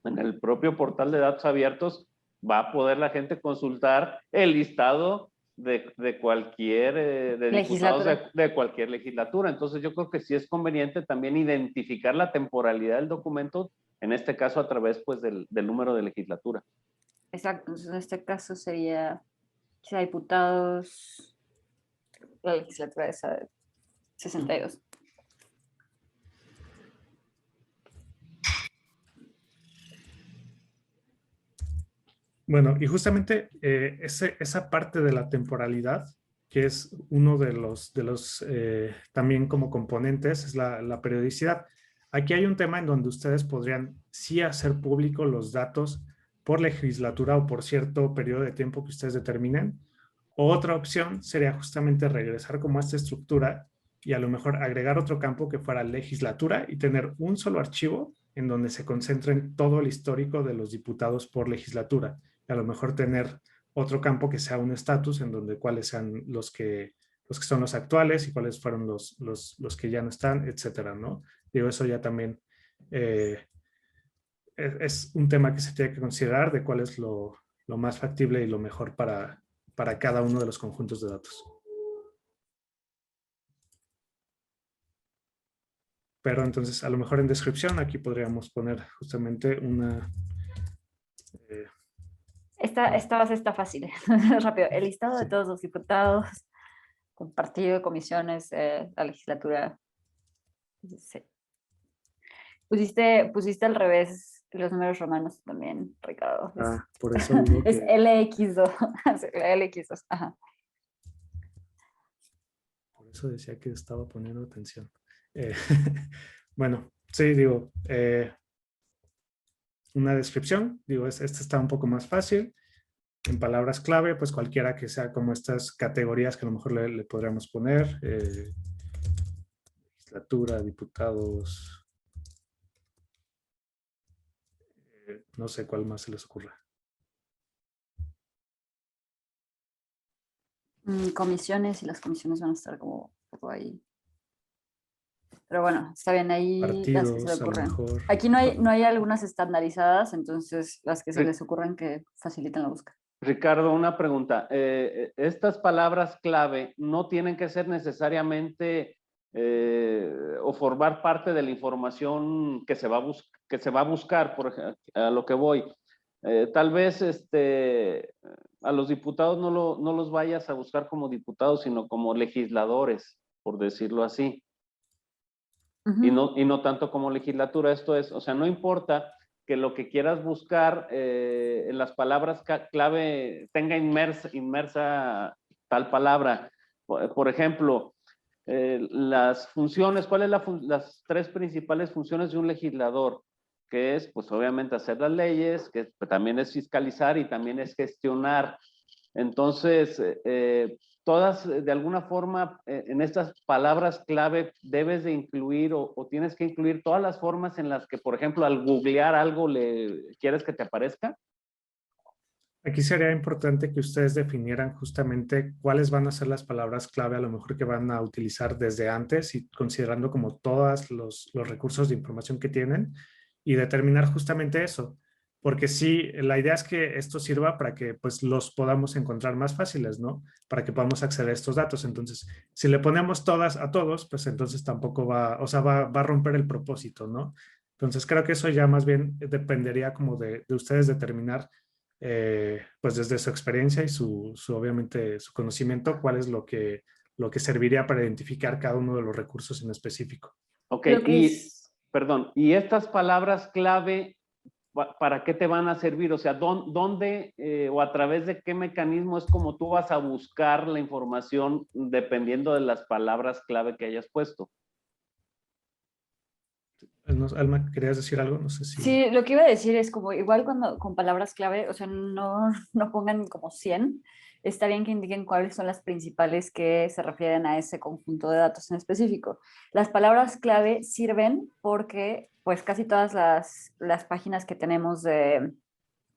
A: en el propio portal de datos abiertos va a poder la gente consultar el listado de cualquier de diputados de cualquier legislatura. Entonces yo creo que sí es conveniente también identificar la temporalidad del documento, en este caso a través pues del número de legislatura.
C: Exacto, entonces en este caso sería quizá diputados, la legislatura de 62.
D: Bueno, y justamente esa parte de la temporalidad, que es uno de los también como componentes, es la periodicidad. Aquí hay un tema en donde ustedes podrían sí hacer público los datos por legislatura o por cierto periodo de tiempo que ustedes determinen. Otra opción sería justamente regresar como a esta estructura y a lo mejor agregar otro campo que fuera legislatura y tener un solo archivo en donde se concentren todo el histórico de los diputados por legislatura. A lo mejor tener otro campo que sea un estatus en donde cuáles sean los que son los actuales y cuáles fueron los que ya no están, etcétera, ¿no? Digo, eso ya también es un tema que se tiene que considerar de cuál es lo más factible y lo mejor para cada uno de los conjuntos de datos. Pero entonces, a lo mejor en descripción aquí podríamos poner justamente una...
C: Esta base está fácil, rápido. El listado de todos los diputados, con partido de comisiones, la legislatura. Sí. Pusiste al revés los números romanos también, Ricardo.
D: Por eso digo
C: es
D: que...
C: LX2. LX2, ajá.
D: Por eso decía que estaba poniendo atención. Bueno, sí, digo... una descripción, digo, esta está un poco más fácil. En palabras clave, pues cualquiera que sea como estas categorías que a lo mejor le podríamos poner. Legislatura, diputados. No sé cuál más se les ocurra.
C: Comisiones, y las comisiones van a estar como un poco ahí. Pero bueno, está bien, ahí
D: partidos,
C: las que se le ocurren.
D: mejor.
C: Aquí no hay algunas estandarizadas, entonces las que se les ocurren que facilitan la búsqueda.
A: Ricardo, una pregunta. Estas palabras clave no tienen que ser necesariamente o formar parte de la información que se va a buscar, por ejemplo, a lo que voy. Tal vez a los diputados no los vayas a buscar como diputados, sino como legisladores, por decirlo así. Uh-huh. y no tanto como legislatura. Esto es, o sea, no importa que lo que quieras buscar en las palabras clave tenga inmersa tal palabra. Por ejemplo, las funciones, ¿cuáles son las tres principales funciones de un legislador? que es pues obviamente hacer las leyes, que también es fiscalizar y también es gestionar. Entonces, todas de alguna forma en estas palabras clave debes de incluir o tienes que incluir todas las formas en las que, por ejemplo, al googlear algo quieres que te aparezca.
D: Aquí sería importante que ustedes definieran justamente cuáles van a ser las palabras clave a lo mejor que van a utilizar desde antes y considerando como todos los recursos de información que tienen y determinar justamente eso. Porque sí, la idea es que esto sirva para que pues los podamos encontrar más fáciles, ¿no? Para que podamos acceder a estos datos. Entonces, si le ponemos todas a todos, pues entonces tampoco va a romper el propósito, ¿no? Entonces, creo que eso ya más bien dependería como de ustedes determinar pues desde su experiencia y obviamente su conocimiento, cuál es lo que serviría para identificar cada uno de los recursos en específico.
A: Ok, perdón, y estas palabras clave, ¿para qué te van a servir? O sea, ¿dónde o a través de qué mecanismo es como tú vas a buscar la información dependiendo de las palabras clave que hayas puesto?
D: Alma, ¿querías decir algo? No sé si...
C: Sí, lo que iba a decir es como igual cuando con palabras clave, o sea, no pongan como 100, está bien que indiquen cuáles son las principales que se refieren a ese conjunto de datos en específico. Las palabras clave sirven porque pues casi todas las páginas que tenemos de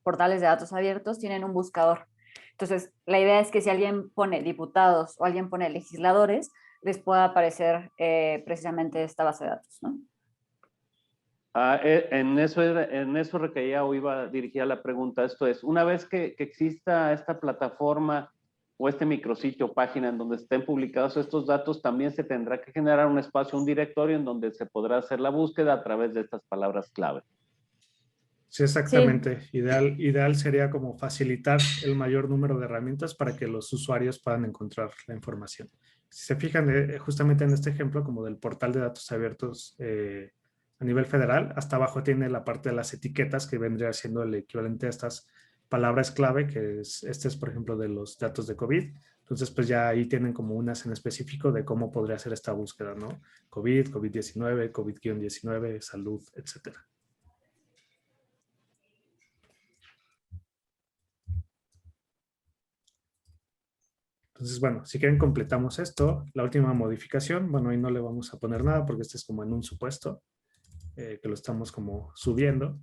C: portales de datos abiertos tienen un buscador. Entonces, la idea es que si alguien pone diputados o alguien pone legisladores, les pueda aparecer precisamente esta base de datos, ¿no?
A: En eso recaía o iba dirigida la pregunta. Esto es, una vez que exista esta plataforma o este micrositio, página en donde estén publicados estos datos, también se tendrá que generar un espacio, un directorio en donde se podrá hacer la búsqueda a través de estas palabras clave.
D: Sí, exactamente. Sí. Ideal sería como facilitar el mayor número de herramientas para que los usuarios puedan encontrar la información. Si se fijan justamente en este ejemplo como del portal de datos abiertos a nivel federal, hasta abajo tiene la parte de las etiquetas que vendría siendo el equivalente a estas palabras clave, que es por ejemplo de los datos de COVID. Entonces pues ya ahí tienen como unas en específico de cómo podría ser esta búsqueda, ¿no? COVID, COVID-19, COVID-19, salud, etcétera. Entonces, bueno, si quieren completamos esto. La última modificación, bueno, ahí no le vamos a poner nada porque este es como en un supuesto, que lo estamos como subiendo.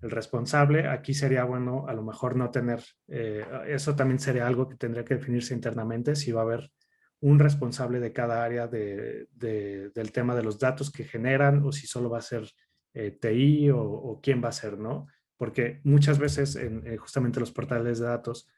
D: El responsable, aquí sería bueno a lo mejor no tener, eso también sería algo que tendría que definirse internamente, si va a haber un responsable de cada área del tema de los datos que generan o si solo va a ser TI o quién va a ser, ¿no? Porque muchas veces justamente los portales de datos,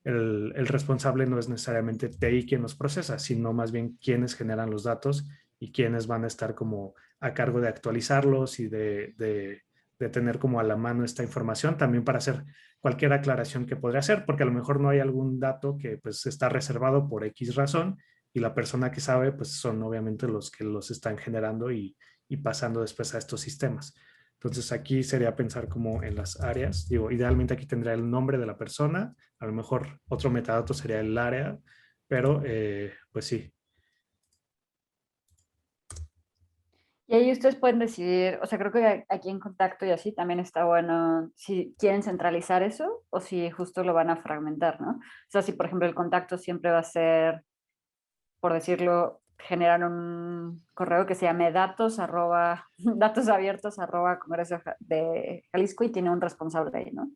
D: el responsable no es necesariamente TI quien los procesa, sino más bien quienes generan los datos y quienes van a estar como a cargo de actualizarlos y de tener como a la mano esta información también para hacer cualquier aclaración que podría hacer, porque a lo mejor no hay algún dato que pues está reservado por X razón y la persona que sabe pues son obviamente los que los están generando y pasando después a estos sistemas. Entonces aquí sería pensar como en las áreas. Digo, idealmente aquí tendría el nombre de la persona, a lo mejor otro metadato sería el área, pero pues sí.
C: Y ahí ustedes pueden decidir, o sea, creo que aquí en contacto y así también está bueno si quieren centralizar eso o si justo lo van a fragmentar, ¿no? O sea, si por ejemplo el contacto siempre va a ser, por decirlo, generar un correo que se llame datosabiertos@Congreso de Jalisco y tiene un responsable ahí, ¿no?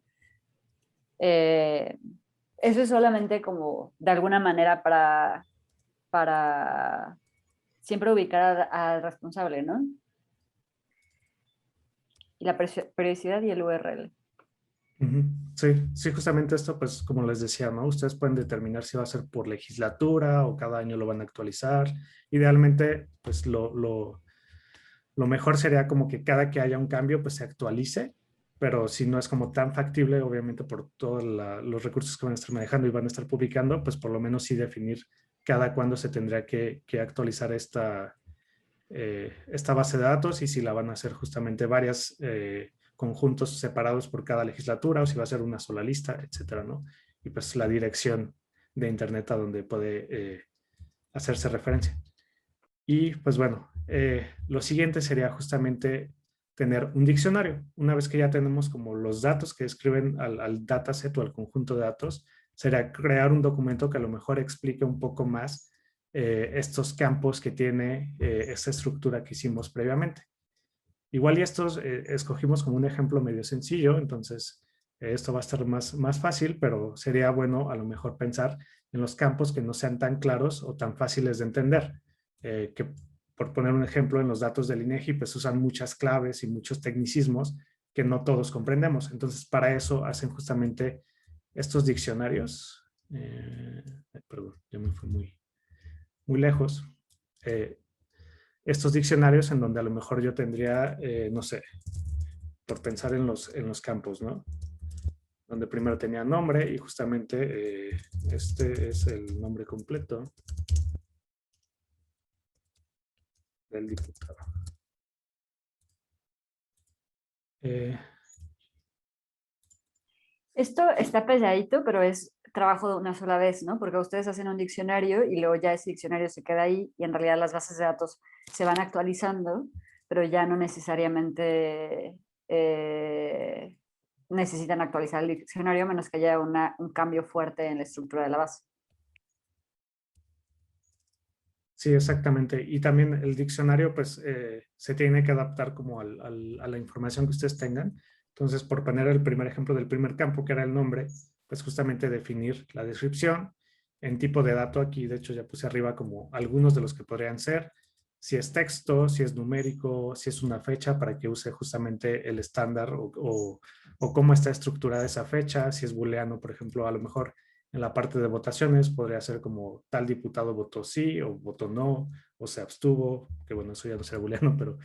C: Eso es solamente como de alguna manera para siempre ubicar al responsable, ¿no? Y la periodicidad y el URL.
D: Sí, justamente esto, pues como les decía, ¿no? Ustedes pueden determinar si va a ser por legislatura o cada año lo van a actualizar. Idealmente, pues lo mejor sería como que cada que haya un cambio, pues se actualice, pero si no es como tan factible, obviamente por todos los recursos que van a estar manejando y van a estar publicando, pues por lo menos sí definir cada cuándo se tendría que actualizar esta base de datos y si la van a hacer justamente varias conjuntos separados por cada legislatura o si va a ser una sola lista, etcétera, ¿no? Y pues la dirección de internet a donde puede hacerse referencia. Y pues bueno, lo siguiente sería justamente tener un diccionario. Una vez que ya tenemos como los datos que describen al dataset o al conjunto de datos, sería crear un documento que a lo mejor explique un poco más estos campos que tiene esta estructura que hicimos previamente. Igual y estos escogimos como un ejemplo medio sencillo, entonces esto va a estar más fácil, pero sería bueno a lo mejor pensar en los campos que no sean tan claros o tan fáciles de entender. Que por poner un ejemplo, en los datos del INEGI pues usan muchas claves y muchos tecnicismos que no todos comprendemos. Entonces para eso hacen justamente estos diccionarios. Perdón, ya me fui muy lejos. Estos diccionarios en donde a lo mejor yo tendría, no sé, por pensar en los campos, ¿no? Donde primero tenía nombre y justamente este es el nombre completo del diputado.
C: Esto está pesadito, pero es trabajo de una sola vez, ¿no? Porque ustedes hacen un diccionario y luego ya ese diccionario se queda ahí y en realidad las bases de datos se van actualizando, pero ya no necesariamente necesitan actualizar el diccionario a menos que haya un cambio fuerte en la estructura de la base.
D: Sí, exactamente. Y también el diccionario pues se tiene que adaptar como a la información que ustedes tengan. Entonces, por poner el primer ejemplo del primer campo, que era el nombre, pues justamente definir la descripción. En tipo de dato, aquí de hecho ya puse arriba como algunos de los que podrían ser. Si es texto, si es numérico, si es una fecha para que use justamente el estándar o cómo está estructurada esa fecha. Si es booleano, por ejemplo, a lo mejor en la parte de votaciones podría ser como tal diputado votó sí o votó no o se abstuvo, que bueno, eso ya no será booleano, pero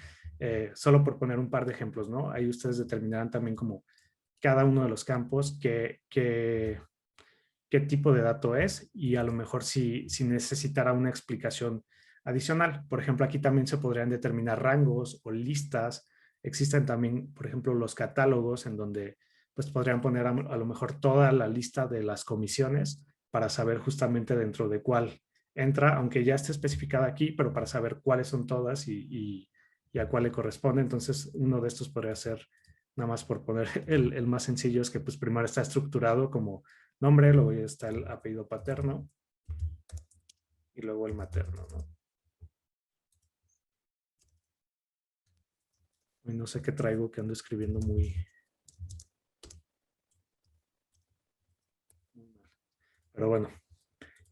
D: solo por poner un par de ejemplos, ¿no? Ahí ustedes determinarán también como cada uno de los campos qué tipo de dato es y a lo mejor si necesitará una explicación adicional. Por ejemplo, aquí también se podrían determinar rangos o listas. Existen también, por ejemplo, los catálogos en donde pues podrían poner a lo mejor toda la lista de las comisiones para saber justamente dentro de cuál entra, aunque ya esté especificada aquí, pero para saber cuáles son todas y a cuál le corresponde. Entonces, uno de estos podría ser, nada más por poner el más sencillo, es que pues primero está estructurado como nombre, luego ya está el apellido paterno y luego el materno, ¿no? Y no sé qué traigo, que ando escribiendo muy... Pero bueno,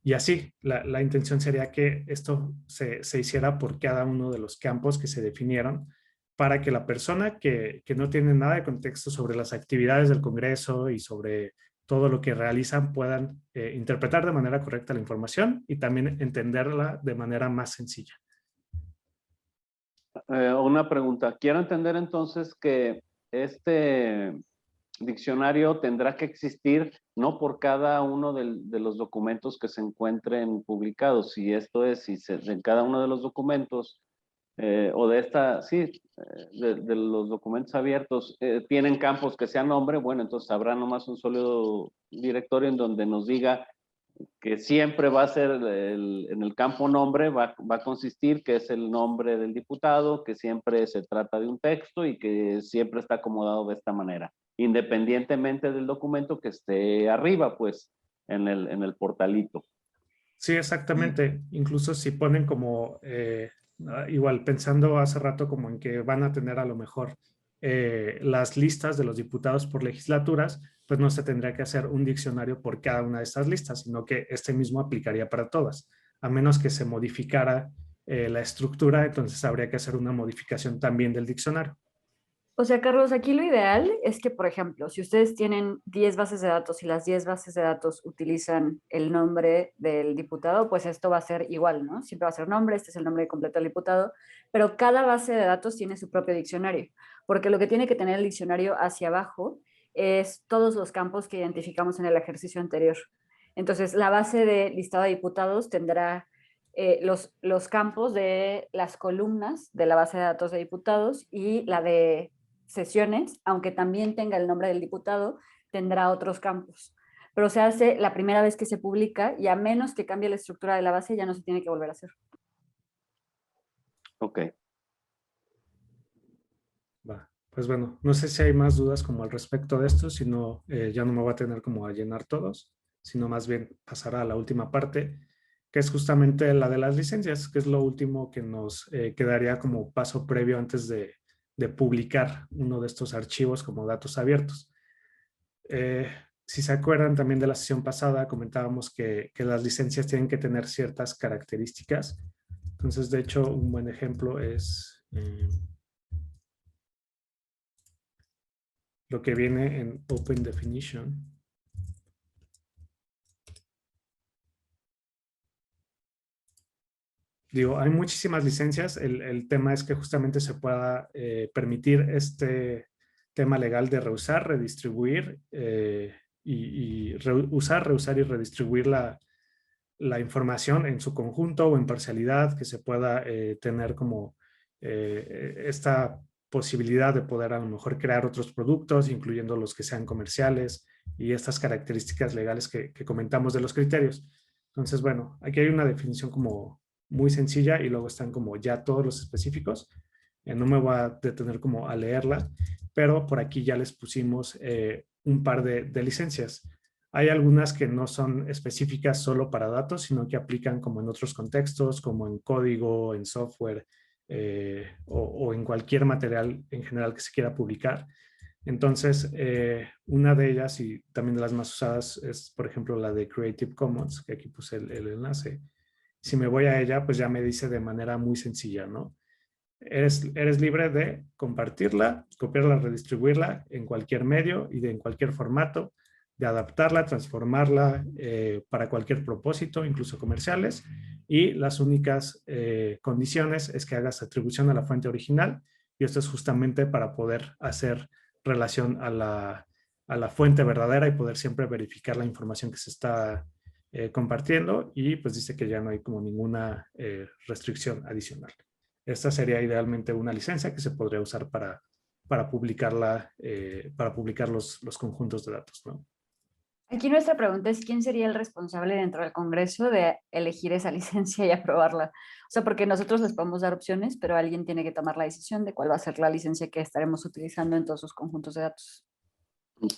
D: y así, la intención sería que esto se hiciera por cada uno de los campos que se definieron para que la persona que no tiene nada de contexto sobre las actividades del Congreso y sobre todo lo que realizan puedan interpretar de manera correcta la información y también entenderla de manera más sencilla.
A: Una pregunta. Quiero entender entonces que este diccionario tendrá que existir no por cada uno de los documentos que se encuentren publicados. Si esto es, en cada uno de los documentos o de de los documentos abiertos tienen campos que sean nombre, bueno, entonces habrá nomás un solo directorio en donde nos diga que siempre va a ser en el campo nombre, va a consistir que es el nombre del diputado, que siempre se trata de un texto y que siempre está acomodado de esta manera, independientemente del documento que esté arriba, pues, en el portalito.
D: Sí, exactamente. Incluso si ponen como, igual pensando hace rato como en que van a tener a lo mejor las listas de los diputados por legislaturas, pues no se tendría que hacer un diccionario por cada una de estas listas, sino que este mismo aplicaría para todas, a menos que se modificara la estructura, entonces habría que hacer una modificación también del diccionario.
C: O sea, Carlos, aquí lo ideal es que, por ejemplo, si ustedes tienen 10 bases de datos y las 10 bases de datos utilizan el nombre del diputado, pues esto va a ser igual, ¿no? Siempre va a ser nombre, este es el nombre completo del diputado, pero cada base de datos tiene su propio diccionario, porque lo que tiene que tener el diccionario hacia abajo es todos los campos que identificamos en el ejercicio anterior. Entonces, la base de listado de diputados tendrá los campos de las columnas de la base de datos de diputados y la de sesiones, aunque también tenga el nombre del diputado, tendrá otros campos. Pero se hace la primera vez que se publica y a menos que cambie la estructura de la base ya no se tiene que volver a hacer.
A: Ok.
D: Va. pues bueno, no sé si hay más dudas como al respecto de esto, si no, ya no me voy a tener como a llenar todos, sino más bien pasará a la última parte, que es justamente la de las licencias, que es lo último que nos quedaría como paso previo antes de publicar uno de estos archivos como datos abiertos. Si se acuerdan también de la sesión pasada, comentábamos que las licencias tienen que tener ciertas características. Entonces, de hecho, un buen ejemplo es lo que viene en Open Definition. Digo, hay muchísimas licencias. El tema es que justamente se pueda permitir este tema legal de reusar, redistribuir usar, reusar y redistribuir la información en su conjunto o en parcialidad, que se pueda tener como esta posibilidad de poder a lo mejor crear otros productos, incluyendo los que sean comerciales y estas características legales que comentamos de los criterios. Entonces, bueno, aquí hay una definición como muy sencilla y luego están como ya todos los específicos. No me voy a detener como a leerla, pero por aquí ya les pusimos un par de licencias. Hay algunas que no son específicas solo para datos, sino que aplican como en otros contextos, como en código, en software o en cualquier material en general que se quiera publicar. Entonces, una de ellas y también de las más usadas es, por ejemplo, la de Creative Commons, que aquí puse el enlace. Si me voy a ella, pues ya me dice de manera muy sencilla, ¿no? Eres libre de compartirla, copiarla, redistribuirla en cualquier medio y en cualquier formato, de adaptarla, transformarla para cualquier propósito, incluso comerciales. Y las únicas condiciones es que hagas atribución a la fuente original, y esto es justamente para poder hacer relación a la fuente verdadera y poder siempre verificar la información que se está compartiendo, y pues dice que ya no hay como ninguna restricción adicional. Esta sería idealmente una licencia que se podría usar para publicarla, para publicar los conjuntos de datos, ¿no?
C: Aquí nuestra pregunta es, ¿quién sería el responsable dentro del Congreso de elegir esa licencia y aprobarla? O sea, porque nosotros les podemos dar opciones, pero alguien tiene que tomar la decisión de cuál va a ser la licencia que estaremos utilizando en todos sus conjuntos de datos.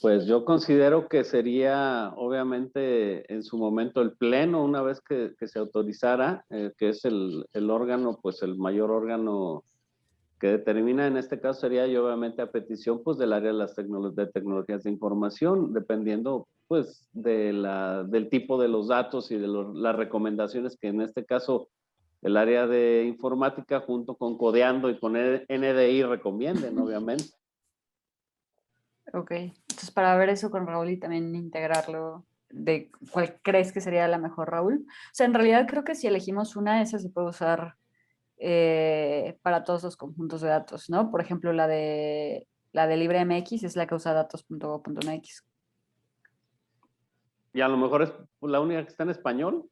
A: Pues yo considero que sería, obviamente, en su momento el Pleno, una vez que se autorizara, que es el órgano, pues el mayor órgano que determina, en este caso sería, y obviamente a petición, pues del área de las tecnologías de información, dependiendo, pues, del tipo de los datos y de las recomendaciones que en este caso el área de informática junto con Codeando y con NDI recomienden, obviamente.
C: Ok, entonces para ver eso con Raúl y también integrarlo, de cuál crees que sería la mejor, Raúl. O sea, en realidad creo que si elegimos una, esa se puede usar para todos los conjuntos de datos, ¿no? Por ejemplo, la de LibreMX es la que usa datos.go.mx.
A: Y a lo mejor es la única que está en español.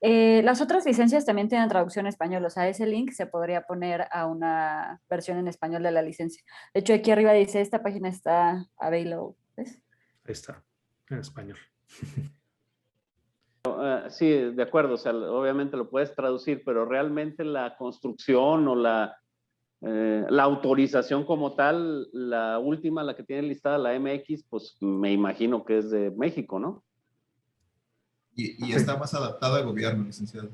C: Las otras licencias también tienen traducción en español, o sea, ese link se podría poner a una versión en español de la licencia. De hecho, aquí arriba dice, esta página está available, ¿ves?
D: Ahí está, en español.
A: Sí, de acuerdo, o sea, obviamente lo puedes traducir, pero realmente la construcción o la autorización como tal, la última, la que tiene listada la MX, pues me imagino que es de México, ¿no?
F: Y está más adaptada al gobierno, licenciado.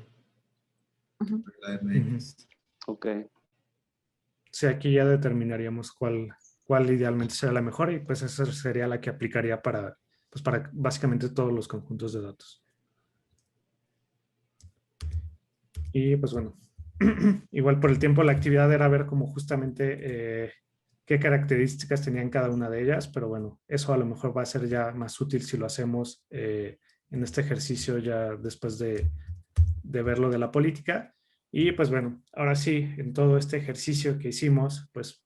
F: La MX.
A: Ok.
D: Sí, aquí ya determinaríamos cuál idealmente será la mejor, y pues esa sería la que aplicaría para básicamente todos los conjuntos de datos. Y pues bueno, igual por el tiempo la actividad era ver como justamente qué características tenían cada una de ellas, pero bueno, eso a lo mejor va a ser ya más útil si lo hacemos en este ejercicio ya después de ver lo de la política. Y pues bueno, ahora sí, en todo este ejercicio que hicimos, pues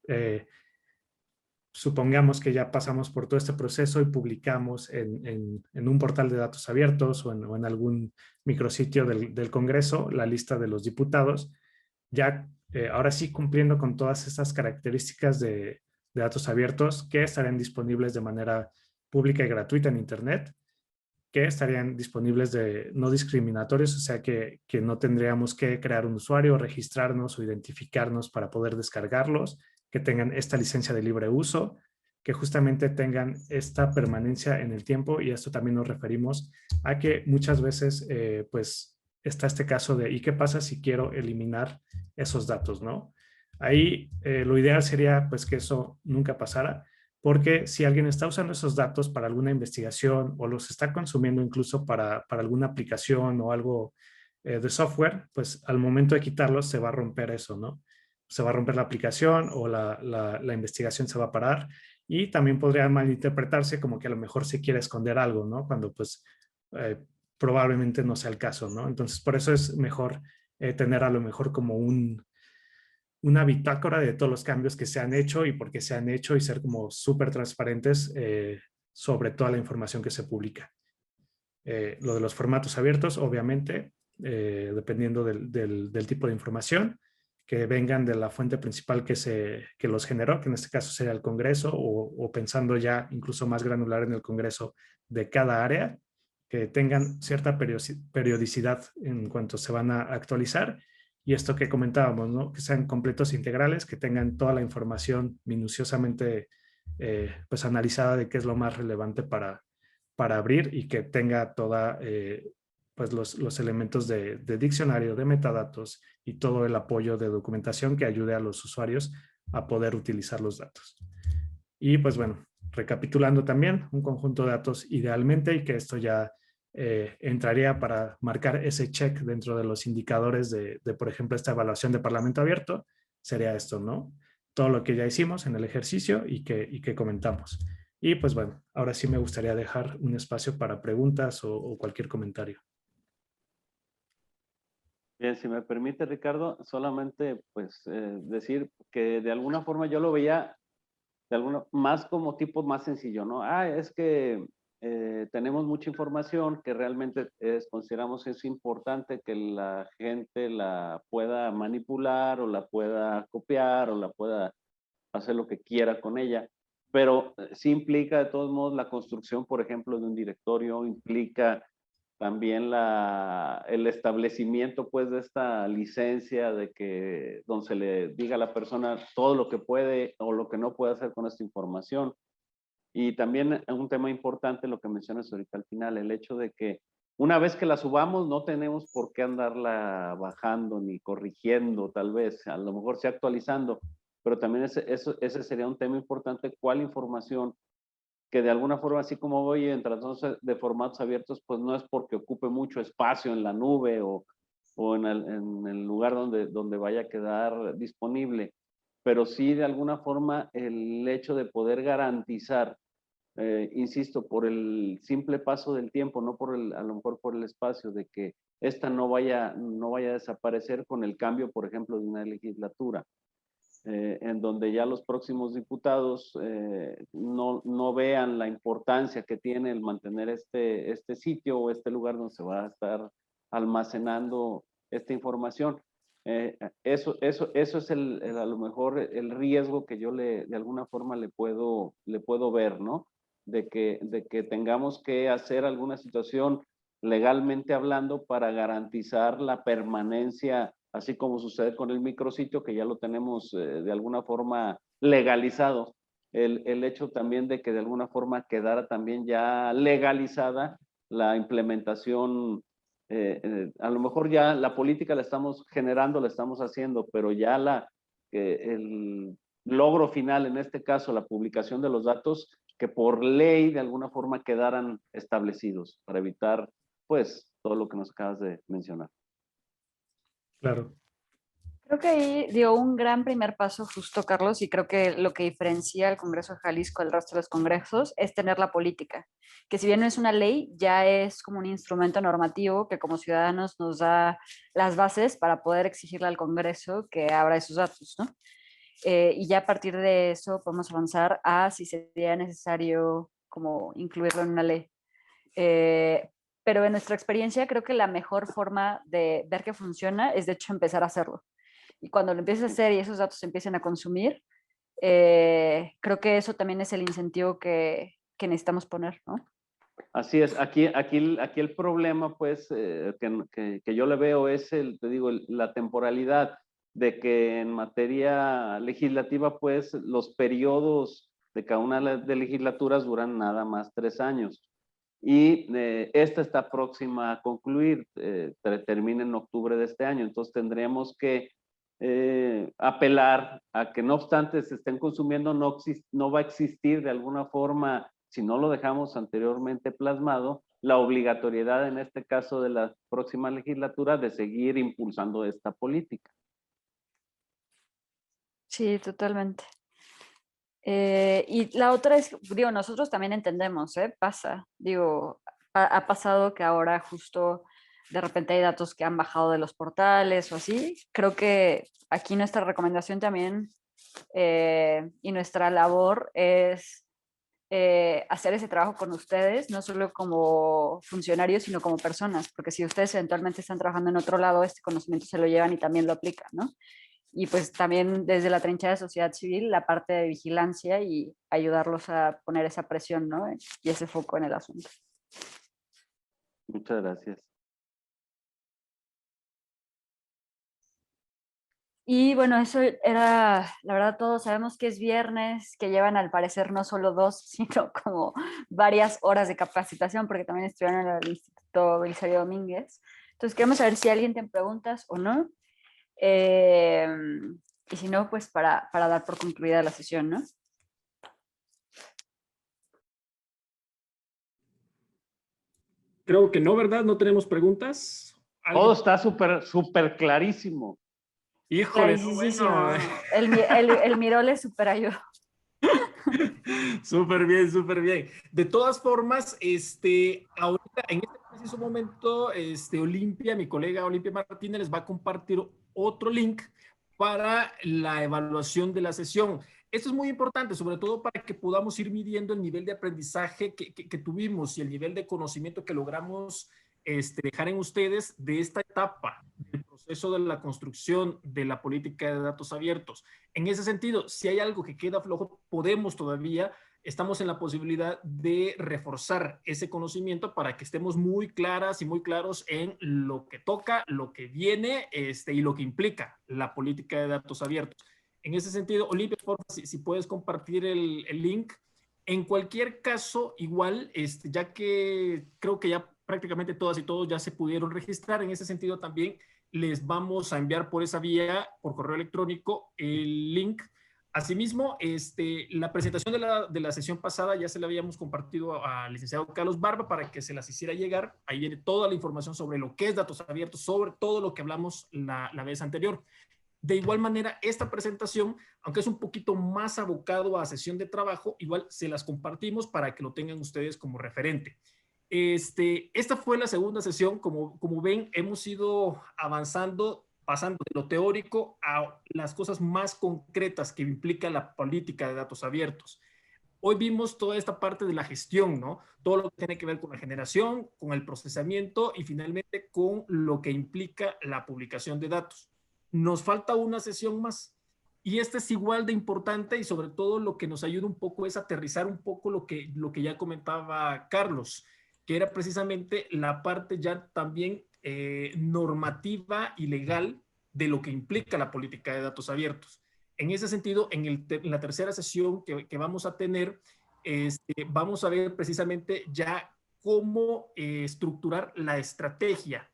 D: supongamos que ya pasamos por todo este proceso y publicamos en un portal de datos abiertos o en algún micrositio del Congreso la lista de los diputados, ya ahora sí cumpliendo con todas estas características de datos abiertos que estarán disponibles de manera pública y gratuita en Internet, que estarían disponibles de no discriminatorios, o sea que no tendríamos que crear un usuario, registrarnos o identificarnos para poder descargarlos, que tengan esta licencia de libre uso, que justamente tengan esta permanencia en el tiempo, y esto también nos referimos a que muchas veces pues está este caso de ¿y qué pasa si quiero eliminar esos datos, no? Ahí lo ideal sería pues que eso nunca pasara, porque si alguien está usando esos datos para alguna investigación o los está consumiendo incluso para alguna aplicación o algo de software, pues al momento de quitarlos se va a romper eso, ¿no? Se va a romper la aplicación o la investigación se va a parar, y también podría malinterpretarse como que a lo mejor se quiere esconder algo, ¿no? Cuando pues probablemente no sea el caso, ¿no? Entonces por eso es mejor tener a lo mejor como una bitácora de todos los cambios que se han hecho y por qué se han hecho, y ser como súper transparentes sobre toda la información que se publica. Lo de los formatos abiertos, obviamente, dependiendo del tipo de información, que vengan de la fuente principal que los generó, que en este caso sería el Congreso, o pensando ya incluso más granular en el Congreso de cada área, que tengan cierta periodicidad en cuanto se van a actualizar. Y esto que comentábamos, ¿no? Que sean completos integrales, que tengan toda la información minuciosamente pues analizada de qué es lo más relevante para abrir, y que tenga toda pues los elementos de diccionario, de metadatos y todo el apoyo de documentación que ayude a los usuarios a poder utilizar los datos. Y pues bueno, recapitulando también, un conjunto de datos idealmente, y que esto ya entraría para marcar ese check dentro de los indicadores de por ejemplo, esta evaluación de Parlamento Abierto, sería esto, ¿no? Todo lo que ya hicimos en el ejercicio y que comentamos. Y pues bueno, ahora sí me gustaría dejar un espacio para preguntas o cualquier comentario.
A: Bien, si me permite, Ricardo, solamente pues decir que de alguna forma yo lo veía más como tipo más sencillo, ¿no? Es que tenemos mucha información que realmente consideramos es importante que la gente la pueda manipular o la pueda copiar o la pueda hacer lo que quiera con ella, pero sí implica de todos modos la construcción, por ejemplo, de un directorio, implica también el establecimiento pues de esta licencia de que donde se le diga a la persona todo lo que puede o lo que no puede hacer con esta información. Y también un tema importante, lo que mencionas ahorita al final, el hecho de que una vez que la subamos no tenemos por qué andarla bajando ni corrigiendo, tal vez, a lo mejor sí actualizando, pero también ese sería un tema importante, cuál información que de alguna forma, así como voy en trastornos de formatos abiertos, pues no es porque ocupe mucho espacio en la nube o en el lugar donde vaya a quedar disponible, pero sí de alguna forma el hecho de poder garantizar, insisto, por el simple paso del tiempo, no a lo mejor por el espacio, de que esta no vaya a desaparecer con el cambio, por ejemplo, de una legislatura. En donde ya los próximos diputados no vean la importancia que tiene el mantener este sitio o este lugar donde se va a estar almacenando esta información. Eso es a lo mejor el riesgo que yo de alguna forma le puedo ver, ¿no? De que tengamos que hacer alguna situación legalmente hablando para garantizar la permanencia, así como sucede con el micrositio, que ya lo tenemos de alguna forma legalizado. El hecho también de que de alguna forma quedara también ya legalizada la implementación, a lo mejor ya la política la estamos generando, la estamos haciendo, pero ya el logro final, en este caso la publicación de los datos, que por ley de alguna forma quedaran establecidos para evitar pues todo lo que nos acabas de mencionar.
D: Claro.
C: Creo que ahí dio un gran primer paso justo, Carlos, y creo que lo que diferencia al Congreso de Jalisco del resto de los congresos es tener la política, que si bien no es una ley, ya es como un instrumento normativo que como ciudadanos nos da las bases para poder exigirle al Congreso que abra esos datos, ¿no? Y ya a partir de eso podemos avanzar a si sería necesario como incluirlo en una ley. Pero en nuestra experiencia creo que la mejor forma de ver que funciona es de hecho empezar a hacerlo. Y cuando lo empieces a hacer y esos datos se empiecen a consumir, creo que eso también es el incentivo que necesitamos poner, ¿no?
A: Así es, aquí el problema pues que yo le veo es te digo, la temporalidad. de que en materia legislativa, pues los periodos de cada una de legislaturas duran nada más 3 años. Y esta está próxima a concluir, termina en octubre de este año. Entonces tendremos que apelar a que no obstante se estén consumiendo, no va a existir de alguna forma, si no lo dejamos anteriormente plasmado, la obligatoriedad en este caso de la próxima legislatura de seguir impulsando esta política.
C: Sí, totalmente. Y la otra es, digo, nosotros también entendemos, pasa, digo, ha pasado que ahora justo de repente hay datos que han bajado de los portales o así. Creo que aquí nuestra recomendación también y nuestra labor es hacer ese trabajo con ustedes, no solo como funcionarios, sino como personas, porque si ustedes eventualmente están trabajando en otro lado, este conocimiento se lo llevan y también lo aplican, ¿no? Y pues también desde la trinchera de sociedad civil, la parte de vigilancia y ayudarlos a poner esa presión, ¿no? Y ese foco en el asunto.
A: Muchas gracias.
C: Y bueno, eso era, la verdad, todos sabemos que es viernes, que llevan al parecer no solo 2, sino como varias horas de capacitación, porque también estuvieron en el Instituto Belisario Domínguez. Entonces queremos saber si alguien tiene preguntas o no. Y si no, pues para dar por concluida la sesión, ¿no?
B: Creo que no, ¿verdad? No tenemos preguntas.
A: Todo está súper clarísimo.
B: Híjole, no, bueno.
C: El Mirole super ayudó.
B: Súper bien, súper bien. De todas formas, ahorita, en este preciso momento, Olimpia, mi colega Olimpia Martínez, les va a compartir otro link para la evaluación de la sesión. Esto es muy importante, sobre todo para que podamos ir midiendo el nivel de aprendizaje que tuvimos y el nivel de conocimiento que logramos dejar en ustedes de esta etapa del proceso de la construcción de la política de datos abiertos. En ese sentido, si hay algo que queda flojo, estamos en la posibilidad de reforzar ese conocimiento para que estemos muy claras y muy claros en lo que toca, lo que viene y lo que implica la política de datos abiertos. En ese sentido, Olimpia, por favor, si puedes compartir el link. En cualquier caso, igual, ya que creo que ya prácticamente todas y todos ya se pudieron registrar, en ese sentido también les vamos a enviar por esa vía, por correo electrónico, el link. Asimismo, la presentación de la sesión pasada ya se la habíamos compartido al licenciado Carlos Barba para que se las hiciera llegar. Ahí viene toda la información sobre lo que es datos abiertos, sobre todo lo que hablamos la vez anterior. De igual manera, esta presentación, aunque es un poquito más abocado a sesión de trabajo, igual se las compartimos para que lo tengan ustedes como referente. Esta fue la segunda sesión. Como ven, hemos ido avanzando, pasando de lo teórico a las cosas más concretas que implica la política de datos abiertos. Hoy vimos toda esta parte de la gestión, ¿no? Todo lo que tiene que ver con la generación, con el procesamiento y finalmente con lo que implica la publicación de datos. Nos falta una sesión más y esta es igual de importante y sobre todo lo que nos ayuda un poco es aterrizar un poco lo que ya comentaba Carlos, que era precisamente la parte ya también normativa y legal de lo que implica la política de datos abiertos. En ese sentido, en la tercera sesión que vamos a tener, vamos a ver precisamente ya cómo estructurar la estrategia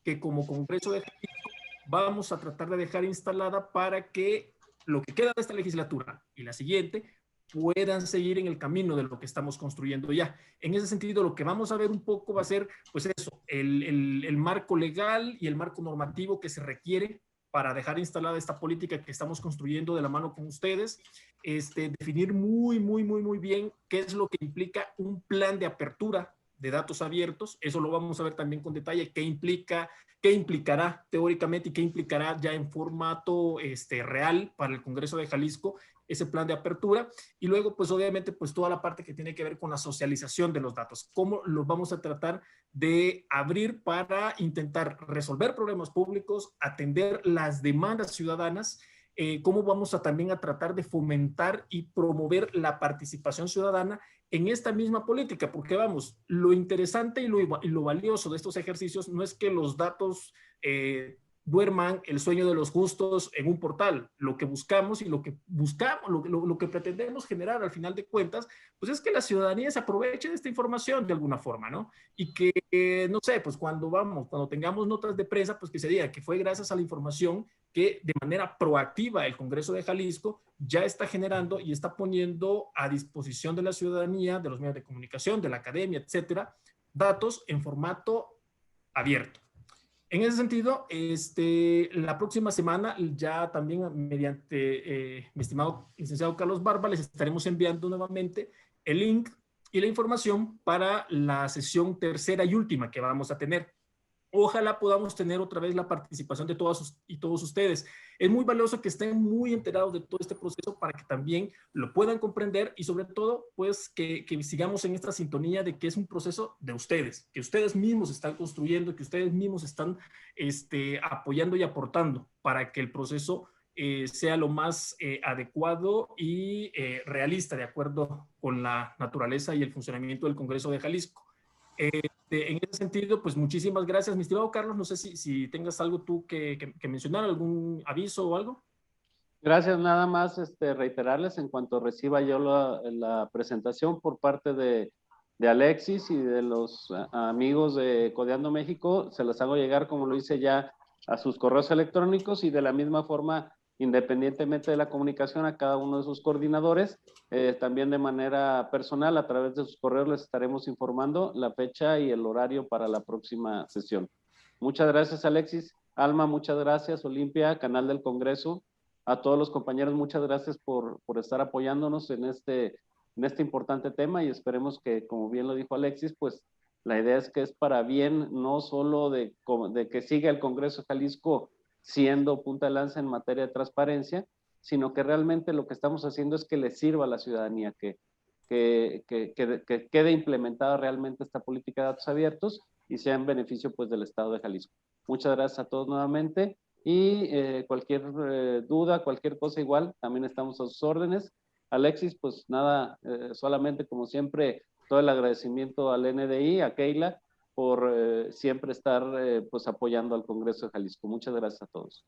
B: que como Congreso de Jalisco vamos a tratar de dejar instalada para que lo que queda de esta legislatura y la siguiente puedan seguir en el camino de lo que estamos construyendo ya. En ese sentido, lo que vamos a ver un poco va a ser, pues eso, el marco legal y el marco normativo que se requiere para dejar instalada esta política que estamos construyendo de la mano con ustedes, definir muy bien qué es lo que implica un plan de apertura de datos abiertos. Eso lo vamos a ver también con detalle, qué implicará teóricamente y qué implicará ya en formato real para el Congreso de Jalisco ese plan de apertura. Y luego, pues obviamente, pues toda la parte que tiene que ver con la socialización de los datos. Cómo los vamos a tratar de abrir para intentar resolver problemas públicos, atender las demandas ciudadanas, cómo vamos a también a tratar de fomentar y promover la participación ciudadana en esta misma política, porque vamos, lo interesante y lo valioso de estos ejercicios no es que los datos duerman el sueño de los justos en un portal. Lo que buscamos y lo que pretendemos generar al final de cuentas, pues es que la ciudadanía se aproveche de esta información de alguna forma, ¿no? Y que, no sé, pues cuando tengamos notas de prensa, pues que se diga que fue gracias a la información que de manera proactiva el Congreso de Jalisco ya está generando y está poniendo a disposición de la ciudadanía, de los medios de comunicación, de la academia, etcétera, datos en formato abierto. En ese sentido, la próxima semana ya también mediante mi estimado licenciado Carlos Barba les estaremos enviando nuevamente el link y la información para la sesión tercera y última que vamos a tener. Ojalá podamos tener otra vez la participación de todos ustedes. Es muy valioso que estén muy enterados de todo este proceso para que también lo puedan comprender y sobre todo, pues, que sigamos en esta sintonía de que es un proceso de ustedes, que ustedes mismos están construyendo, que ustedes mismos están apoyando y aportando para que el proceso sea lo más adecuado y realista, de acuerdo con la naturaleza y el funcionamiento del Congreso de Jalisco. En ese sentido, pues muchísimas gracias, mi estimado Carlos. No sé si tengas algo tú que mencionar, algún aviso o algo.
A: Gracias, nada más reiterarles en cuanto reciba yo la presentación por parte de Alexis y de los amigos de Codeando México, se las hago llegar como lo hice ya a sus correos electrónicos y de la misma forma, independientemente de la comunicación, a cada uno de sus coordinadores, también de manera personal, a través de sus correos les estaremos informando la fecha y el horario para la próxima sesión. Muchas gracias, Alexis. Alma, muchas gracias. Olimpia, Canal del Congreso. A todos los compañeros, muchas gracias por estar apoyándonos en este importante tema y esperemos que, como bien lo dijo Alexis, pues la idea es que es para bien, no solo de que siga el Congreso de Jalisco siendo punta de lanza en materia de transparencia, sino que realmente lo que estamos haciendo es que le sirva a la ciudadanía, que quede implementada realmente esta política de datos abiertos y sea en beneficio pues del Estado de Jalisco. Muchas gracias a todos nuevamente y cualquier duda, cualquier cosa igual, también estamos a sus órdenes. Alexis, pues nada, solamente como siempre, todo el agradecimiento al NDI, a Keila, por siempre estar pues apoyando al Congreso de Jalisco. Muchas gracias a todos.